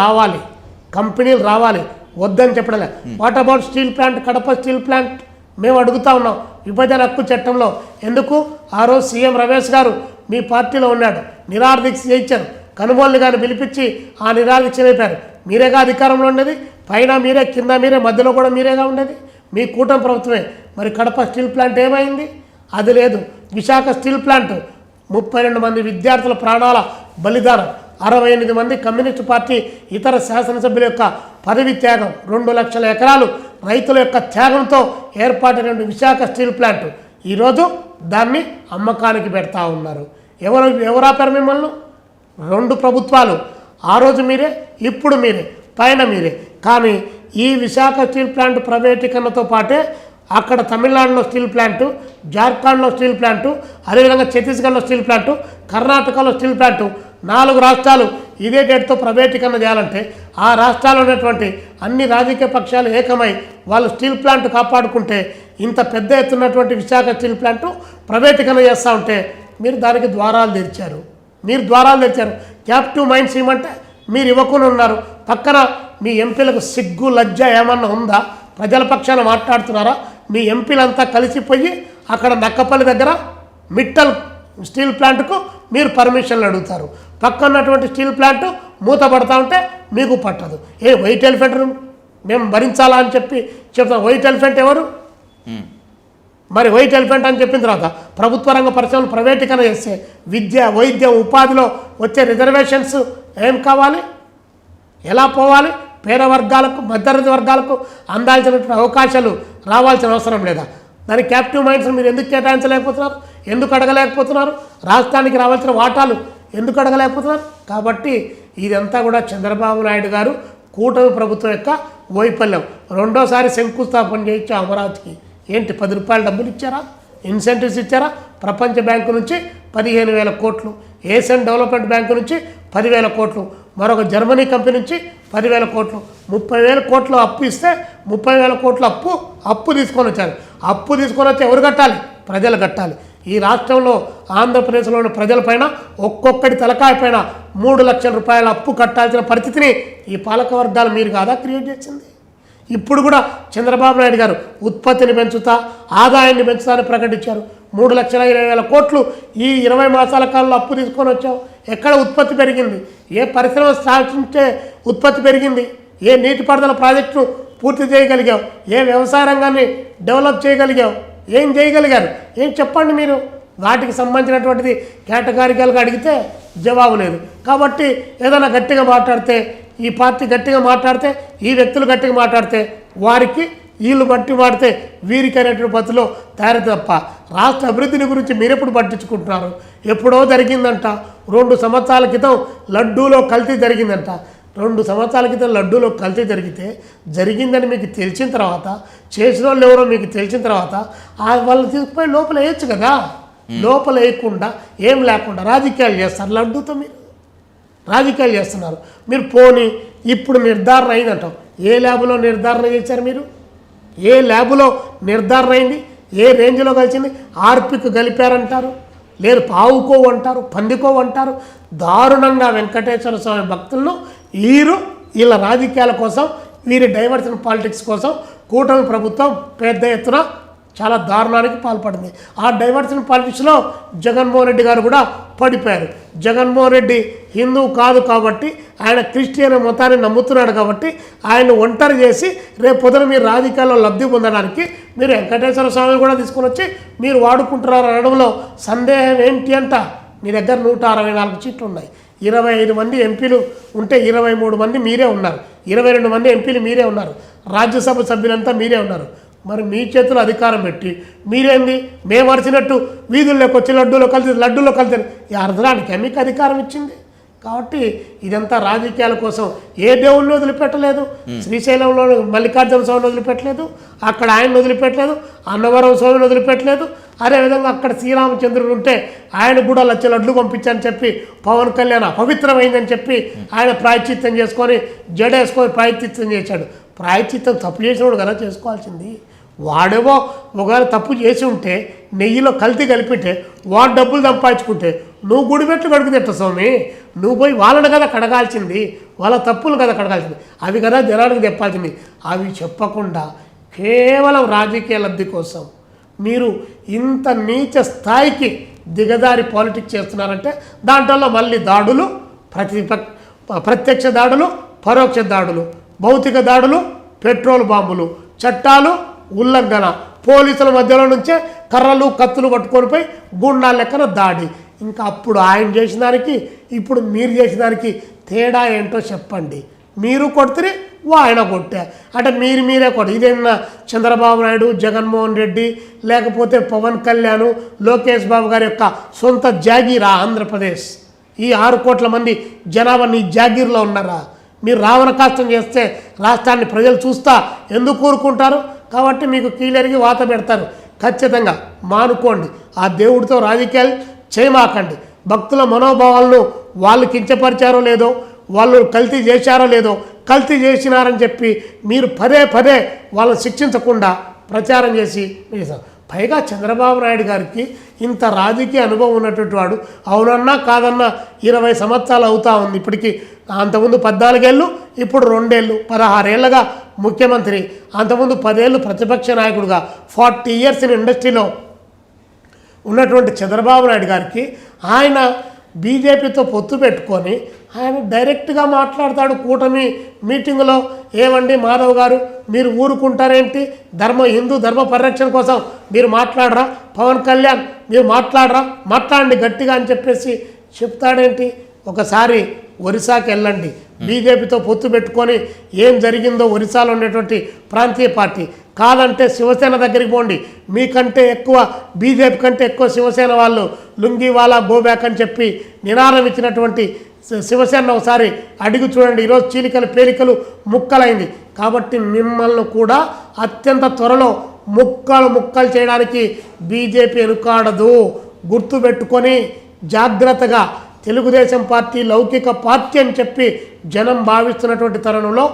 [SPEAKER 2] రావాలి వద్దని చెప్పడలే. What about steel plant, Kadapa steel plant మేము అడుగుతా ఉన్నాం. విభజన హక్కు చట్టంలో ఎందుకు? ఆ రోజు సీఎం రమేష్ గారు మీ పార్టీలో ఉన్నాడు, నిరాదీక్ష చేయించారు, కనుగోలు గారిని పిలిపించి ఆ నిరాదీక్ష అయిపోయారు. మీరేగా అధికారంలో ఉండేది, పైన మీరే, కింద మీరే, మధ్యలో కూడా మీరేగా ఉండేది, మీ కూటమి ప్రభుత్వమే. మరి కడప స్టీల్ ప్లాంట్ ఏమైంది? అది లేదు. విశాఖ స్టీల్ ప్లాంట్ 32 మంది విద్యార్థుల ప్రాణాల బలిదానం, 68 మంది కమ్యూనిస్టు పార్టీ ఇతర శాసనసభ్యుల యొక్క పదవి త్యాగం, 2,00,000 ఎకరాలు రైతుల యొక్క త్యాగంతో ఏర్పాటైన విశాఖ స్టీల్ ప్లాంట్ ఈరోజు దాన్ని అమ్మకానికి పెడతా ఉన్నారు. ఎవరు ఆపారు మిమ్మల్ని? 2 ప్రభుత్వాలు. ఆ రోజు మీరే, ఇప్పుడు మీరే, పైన మీరే. కానీ ఈ విశాఖ స్టీల్ ప్లాంట్ ప్రైవేటీకరణతో పాటే అక్కడ తమిళనాడులో స్టీల్ ప్లాంటు, జార్ఖండ్లో స్టీల్ ప్లాంటు, అదేవిధంగా ఛత్తీస్గఢ్లో స్టీల్ ప్లాంటు, కర్ణాటకలో స్టీల్ ప్లాంటు, 4 రాష్ట్రాలు ఇదే డేట్తో ప్రైవేటీకరణ చేయాలంటే ఆ రాష్ట్రాల్లో ఉన్నటువంటి అన్ని రాజకీయ పక్షాలు ఏకమై వాళ్ళు స్టీల్ ప్లాంట్ కాపాడుకుంటే ఇంత పెద్ద ఎత్తున్నటువంటి విశాఖ స్టీల్ ప్లాంటు ప్రైవేటీకరణ చేస్తూ ఉంటే మీరు దానికి ద్వారాలు తెరిచారు. క్యాప్టివ్ మైన్స్ ఇవ్వమంటే మీరు ఇవ్వకుండా ఉన్నారు. పక్కన మీ ఎంపీలకు సిగ్గు లజ్జ ఏమన్నా ఉందా? ప్రజల పక్షాన మాట్లాడుతున్నారా? మీ ఎంపీలంతా కలిసిపోయి అక్కడ నక్కపల్లి దగ్గర మిట్టల్ స్టీల్ ప్లాంట్కు మీరు పర్మిషన్లు అడుగుతారు. పక్కన ఉన్నటువంటి స్టీల్ ప్లాంట్ మూతపడతా ఉంటే మీకు పట్టదు. వైట్ ఎలిఫెంట్ మేము భరించాలా అని చెప్పి చెప్తాం. వైట్ ఎలిఫెంట్ ఎవరు? మరి వైట్ ఎలిఫెంట్ అని చెప్పిన తర్వాత ప్రభుత్వ రంగ పరిశ్రమలు ప్రైవేటీకరణ చేస్తే విద్య, వైద్యం, ఉపాధిలో వచ్చే రిజర్వేషన్స్ ఏం కావాలి? ఎలా పోవాలి? పేద వర్గాలకు, మధ్యతరగతి వర్గాలకు అందాల్సినటువంటి అవకాశాలు రావాల్సిన అవసరం లేదా? దాని క్యాప్టివ్ మైండ్స్ మీరు ఎందుకు కేటాయించలేకపోతున్నారు? ఎందుకు అడగలేకపోతున్నారు? రాష్ట్రానికి రావాల్సిన వాటాలు ఎందుకు అడగలేకపోతున్నారు? కాబట్టి ఇదంతా కూడా చంద్రబాబు నాయుడు గారు కూటమి ప్రభుత్వం యొక్క వైఫల్యం. రెండోసారి శంకుస్థాపన చేయించా అమరావతికి. ఏంటి 10 రూపాయల డబ్బులు ఇచ్చారా? ఇన్సెంటివ్స్ ఇచ్చారా? ప్రపంచ బ్యాంకు నుంచి 15,000 కోట్లు, ఏషియన్ డెవలప్మెంట్ బ్యాంకు నుంచి 10,000 కోట్లు, మరొక జర్మనీ కంపెనీ నుంచి 10,000 కోట్లు, 30,000 కోట్లు అప్పు ఇస్తే 30,000 కోట్ల అప్పు తీసుకొని వచ్చారు. అప్పు తీసుకొని వచ్చి ఎవరు కట్టాలి? ప్రజలు కట్టాలి. ఈ రాష్ట్రంలో ఆంధ్రప్రదేశ్లోని ప్రజలపైన ఒక్కొక్కటి తలకాయ పైన 3 లక్షల రూపాయల అప్పు కట్టాల్సిన పరిస్థితిని ఈ పాలక వర్గాలు మీరు కాదా క్రియేట్ చేసింది? ఇప్పుడు కూడా చంద్రబాబు నాయుడు గారు ఉత్పత్తిని పెంచుతా, ఆదాయాన్ని పెంచుతా అని ప్రకటించారు. 3,20,000 కోట్లు ఈ 20 మాసాల కాలంలో అప్పు తీసుకొని వచ్చావు. ఎక్కడ ఉత్పత్తి పెరిగింది? ఏ పరిశ్రమ స్థాపించే ఉత్పత్తి పెరిగింది? ఏ నీటిపారుదల ప్రాజెక్టును పూర్తి చేయగలిగావు? ఏ వ్యవసాయ రంగాన్ని డెవలప్ చేయగలిగావు? ఏం చేయగలిగారు? ఏం చెప్పండి మీరు. వాటికి సంబంధించినటువంటిది కేటగారికలుగా అడిగితే జవాబు లేదు. కాబట్టి ఏదైనా గట్టిగా మాట్లాడితే ఈ పార్టీ గట్టిగా మాట్లాడితే, ఈ వ్యక్తులు గట్టిగా మాట్లాడితే వారికి, వీళ్ళు బట్టి మాడితే వీరికి అనేటువంటి పద్ధతిలో తయారు తప్ప రాష్ట్ర అభివృద్ధిని గురించి మీరెప్పుడు పట్టించుకుంటున్నారు? ఎప్పుడో జరిగిందంట. 2 సంవత్సరాల క్రితం లడ్డూలో కల్తీ జరిగిందంట. 2 సంవత్సరాల క్రితం లడ్డూలో కల్తీ జరిగిందని మీకు తెలిసిన తర్వాత, చేసిన వాళ్ళు ఎవరో మీకు తెలిసిన తర్వాత వాళ్ళని తీసుకుపోయి లోపల వేయచ్చు కదా. లోపల వేయకుండా ఏం లేకుండా రాజకీయాలు చేస్తారు. లడ్డూతో మీరు రాజకీయాలు చేస్తున్నారు. మీరు పోనీ ఇప్పుడు నిర్ధారణ అయిందంటాం. ఏ ల్యాబ్లో నిర్ధారణ చేశారు మీరు? ఏ ల్యాబ్లో నిర్ధారణ అయింది? ఏ రేంజ్లో కలిసింది? ఆర్పిక్ కలిపారంటారు, లేదు పావుకోవు అంటారు, పందికోవు అంటారు. దారుణంగా వెంకటేశ్వర స్వామి భక్తులను వీళ్ళ రాజకీయాల కోసం, వీరి డైవర్షన్ పాలిటిక్స్ కోసం కూటమి ప్రభుత్వం పెద్ద ఎత్తున చాలా దారుణానికి పాల్పడింది. ఆ డైవర్షన్ పాలిటిక్స్లో జగన్మోహన్ రెడ్డి గారు కూడా పడిపోయారు. జగన్మోహన్ రెడ్డి హిందూ కాదు కాబట్టి, ఆయన క్రిస్టియన్ మతాన్ని నమ్ముతున్నాడు కాబట్టి ఆయన ఒంటరి చేసి రేపు పొద్దున మీరు రాజకీయాల్లో లబ్ధి పొందడానికి మీరు వెంకటేశ్వర స్వామిని కూడా తీసుకుని వచ్చి మీరు వాడుకుంటున్నారు అనడంలో సందేహం ఏంటి అంట. మీ దగ్గర 164 సీట్లు ఉన్నాయి. 25 మంది ఎంపీలు ఉంటే 23 మంది మీరే ఉన్నారు. 22 మంది ఎంపీలు మీరే ఉన్నారు. రాజ్యసభ సభ్యులంతా మీరే ఉన్నారు. మరి మీ చేతుల్లో అధికారం పెట్టి మీరేంది మేము అరిచినట్టు వీధుల్లోకి వచ్చి లడ్డూలో కలిసి ఈ అర్థానికి మీకు అధికారం ఇచ్చింది. కాబట్టి ఇదంతా రాజకీయాల కోసం. ఏ దేవుణ్ణి వదిలిపెట్టలేదు. శ్రీశైలంలో మల్లికార్జున స్వామిని వదిలిపెట్టలేదు, అక్కడ ఆయన్ని వదిలిపెట్టలేదు, అన్నవరం స్వామిని వదిలిపెట్టలేదు. అదేవిధంగా అక్కడ శ్రీరామచంద్రుడు ఉంటే ఆయన కూడా లక్ష లడ్లు పంపించని చెప్పి పవన్ కళ్యాణ్ అపవిత్రమైందని చెప్పి ఆయన ప్రాయశ్చిత్తం చేసుకొని జడేసుకొని ప్రాయశ్చిత్తం చేశాడు. ప్రాయశ్చిత్తం తప్పు చేసినప్పుడు కదా చేసుకోవాల్సింది. వాడేవో ఒకవేళ తప్పు చేసి ఉంటే నెయ్యిలో కల్తీ కలిపితే వాడు డబ్బులు సంపాదించుకుంటే నువ్వు గుడిపెట్లు కడుగుతెట్ట స్వామి. నువ్వు పోయి వాళ్ళని కదా కడగాల్సింది, వాళ్ళ తప్పులు కదా కడగాల్సింది. అవి కదా జనానికి చెప్పాల్సింది. అవి చెప్పకుండా కేవలం రాజకీయ లబ్ధి కోసం మీరు ఇంత నీచ స్థాయికి దిగజారి పాలిటిక్స్ చేస్తున్నారంటే దాంట్లో మళ్ళీ దాడులు, ప్రత్యక్ష దాడులు, పరోక్ష దాడులు, భౌతిక దాడులు, పెట్రోల్ బాంబులు, చట్టాలు ఉల్లంఘన, పోలీసుల మధ్యలో నుంచే కర్రలు కత్తులు పట్టుకొని పోయి గుండాల లెక్కన దాడి. ఇంకా అప్పుడు ఆయన చేసిన దానికి ఇప్పుడు మీరు చేసిన దానికి తేడా ఏంటో చెప్పండి. మీరు కొడితే ఆయన కొట్టా అంటే మీరే కొట్ట. ఇదేమన్నా చంద్రబాబు నాయుడు, జగన్మోహన్ రెడ్డి లేకపోతే పవన్ కళ్యాణ్, లోకేష్ బాబు గారి యొక్క సొంత జాగీరా ఆంధ్రప్రదేశ్? ఈ 6 కోట్ల మంది జనాభా నీ జాగీర్లో ఉన్నారా? మీరు రావణ కాష్టం చేస్తే రాష్ట్రాన్ని ప్రజలు చూస్తా ఎందుకు కోరుకుంటారు? కాబట్టి మీకు కీలరికి వాత పెడతారు. ఖచ్చితంగా మానుకోండి. ఆ దేవుడితో రాజకీయాలు చేయమాకండి. భక్తుల మనోభావాలను వాళ్ళు కించపరిచారో లేదో, వాళ్ళు కల్తీ చేశారో లేదో, కల్తీ చేసినారని చెప్పి మీరు పదే వాళ్ళని శిక్షించకుండా ప్రచారం చేసి పైగా చంద్రబాబు నాయుడు గారికి ఇంత రాజకీయ అనుభవం ఉన్నటువంటి వాడు, అవునన్నా కాదన్నా 20 సంవత్సరాలు అవుతా ఉంది ఇప్పటికీ. అంతకుముందు 14 ఏళ్ళు, ఇప్పుడు 2 ఏళ్ళు, 16 ఏళ్ళగా ముఖ్యమంత్రి, అంతకుముందు 10 ఏళ్ళు ప్రతిపక్ష నాయకుడిగా 40 ఇయర్స్ ఇన్ ఇండస్ట్రీలో ఉన్నటువంటి చంద్రబాబు నాయుడు గారికి ఆయన బీజేపీతో పొత్తు పెట్టుకొని ఆయన డైరెక్ట్గా మాట్లాడతాడు కూటమి మీటింగులో. ఏమండి మాధవ్ గారు, మీరు ఊరుకుంటారేంటి? హిందూ ధర్మ పరిరక్షణ కోసం మీరు మాట్లాడరా? పవన్ కళ్యాణ్ మీరు మాట్లాడండి గట్టిగా అని చెప్పేసి చెప్తాడేంటి? ఒకసారి ఒరిస్సాకి వెళ్ళండి. బీజేపీతో పొత్తు పెట్టుకొని ఏం జరిగిందో ఒరిస్సాలో ఉండేటువంటి ప్రాంతీయ పార్టీ. కాదంటే శివసేన దగ్గరికి పోండి. మీకంటే ఎక్కువ బీజేపీ కంటే ఎక్కువ శివసేన వాళ్ళు లుంగివాలా గోబ్యాక్ అని చెప్పి నినాదం ఇచ్చినటువంటి శివసేన ఒకసారి అడిగి చూడండి. ఈరోజు చీలికలు పేలికలు ముక్కలైంది. కాబట్టి మిమ్మల్ని కూడా అత్యంత త్వరలో ముక్కలు చేయడానికి బీజేపీ వెనుకాడదు. గుర్తుపెట్టుకొని జాగ్రత్తగా తెలుగుదేశం పార్టీ లౌకిక పార్టీ అని చెప్పి జనం భావిస్తున్నటువంటి తరుణంలో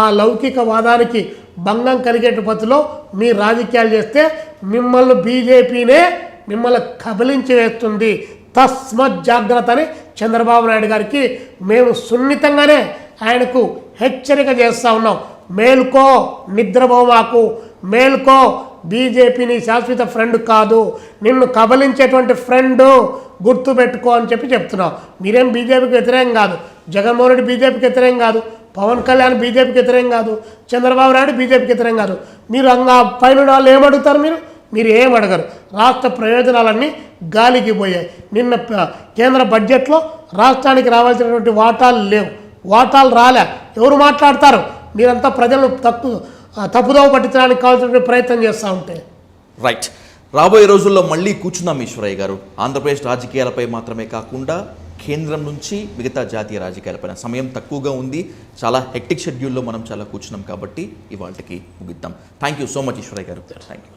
[SPEAKER 2] ఆ లౌకిక వాదానికి భంగం కలిగే పద్ధతిలో మీ రాజకీయాలు చేస్తే మిమ్మల్ని బీజేపీనే మిమ్మల్ని కబలించి వేస్తుంది. తస్మత్ జాగ్రత్త అని చంద్రబాబు నాయుడు గారికి మేము సున్నితంగానే ఆయనకు హెచ్చరిక చేస్తూ ఉన్నాం. మేల్కో, నిద్రపోమాకు, మేల్కో. బీజేపీని శాశ్వత ఫ్రెండ్ కాదు, నిన్ను కబలించేటువంటి ఫ్రెండు, గుర్తుపెట్టుకో అని చెప్తున్నాం. మీరేం బీజేపీకి వ్యతిరేకం కాదు, జగన్మోహన్ రెడ్డి బీజేపీకి వ్యతిరేకం కాదు, పవన్ కళ్యాణ్ బీజేపీకి వ్యతిరేకం కాదు, చంద్రబాబు నాయుడు బీజేపీకి వ్యతిరేకం కాదు. మీరు పైన వాళ్ళు ఏమడుగుతారు? మీరు ఏం అడగరు. రాష్ట్ర ప్రయోజనాలన్నీ గాలికి పోయాయి. నిన్న కేంద్ర బడ్జెట్లో రాష్ట్రానికి రావాల్సినటువంటి వాటాలు లేవు, వాటాలు రాలే. ఎవరు మాట్లాడతారు? మీరంతా ప్రజలను తప్పుదోవ పట్టించడానికి కావాల్సిన ప్రయత్నం చేస్తూ ఉంటే.
[SPEAKER 1] రైట్, రాబోయే రోజుల్లో మళ్ళీ కూర్చుందాం ఈశ్వరయ్య గారు. ఆంధ్రప్రదేశ్ రాజకీయాలపై మాత్రమే కాకుండా కేంద్రం నుంచి మిగతా జాతీయ రాజకీయాలపైన సమయం తక్కువగా ఉంది, చాలా హెక్టిక్ షెడ్యూల్లో మనం చాలా కూర్చున్నాం కాబట్టి ఇవాళకి ముగిద్దాం. Thank you so much Eshwaraiah garu. Thank you.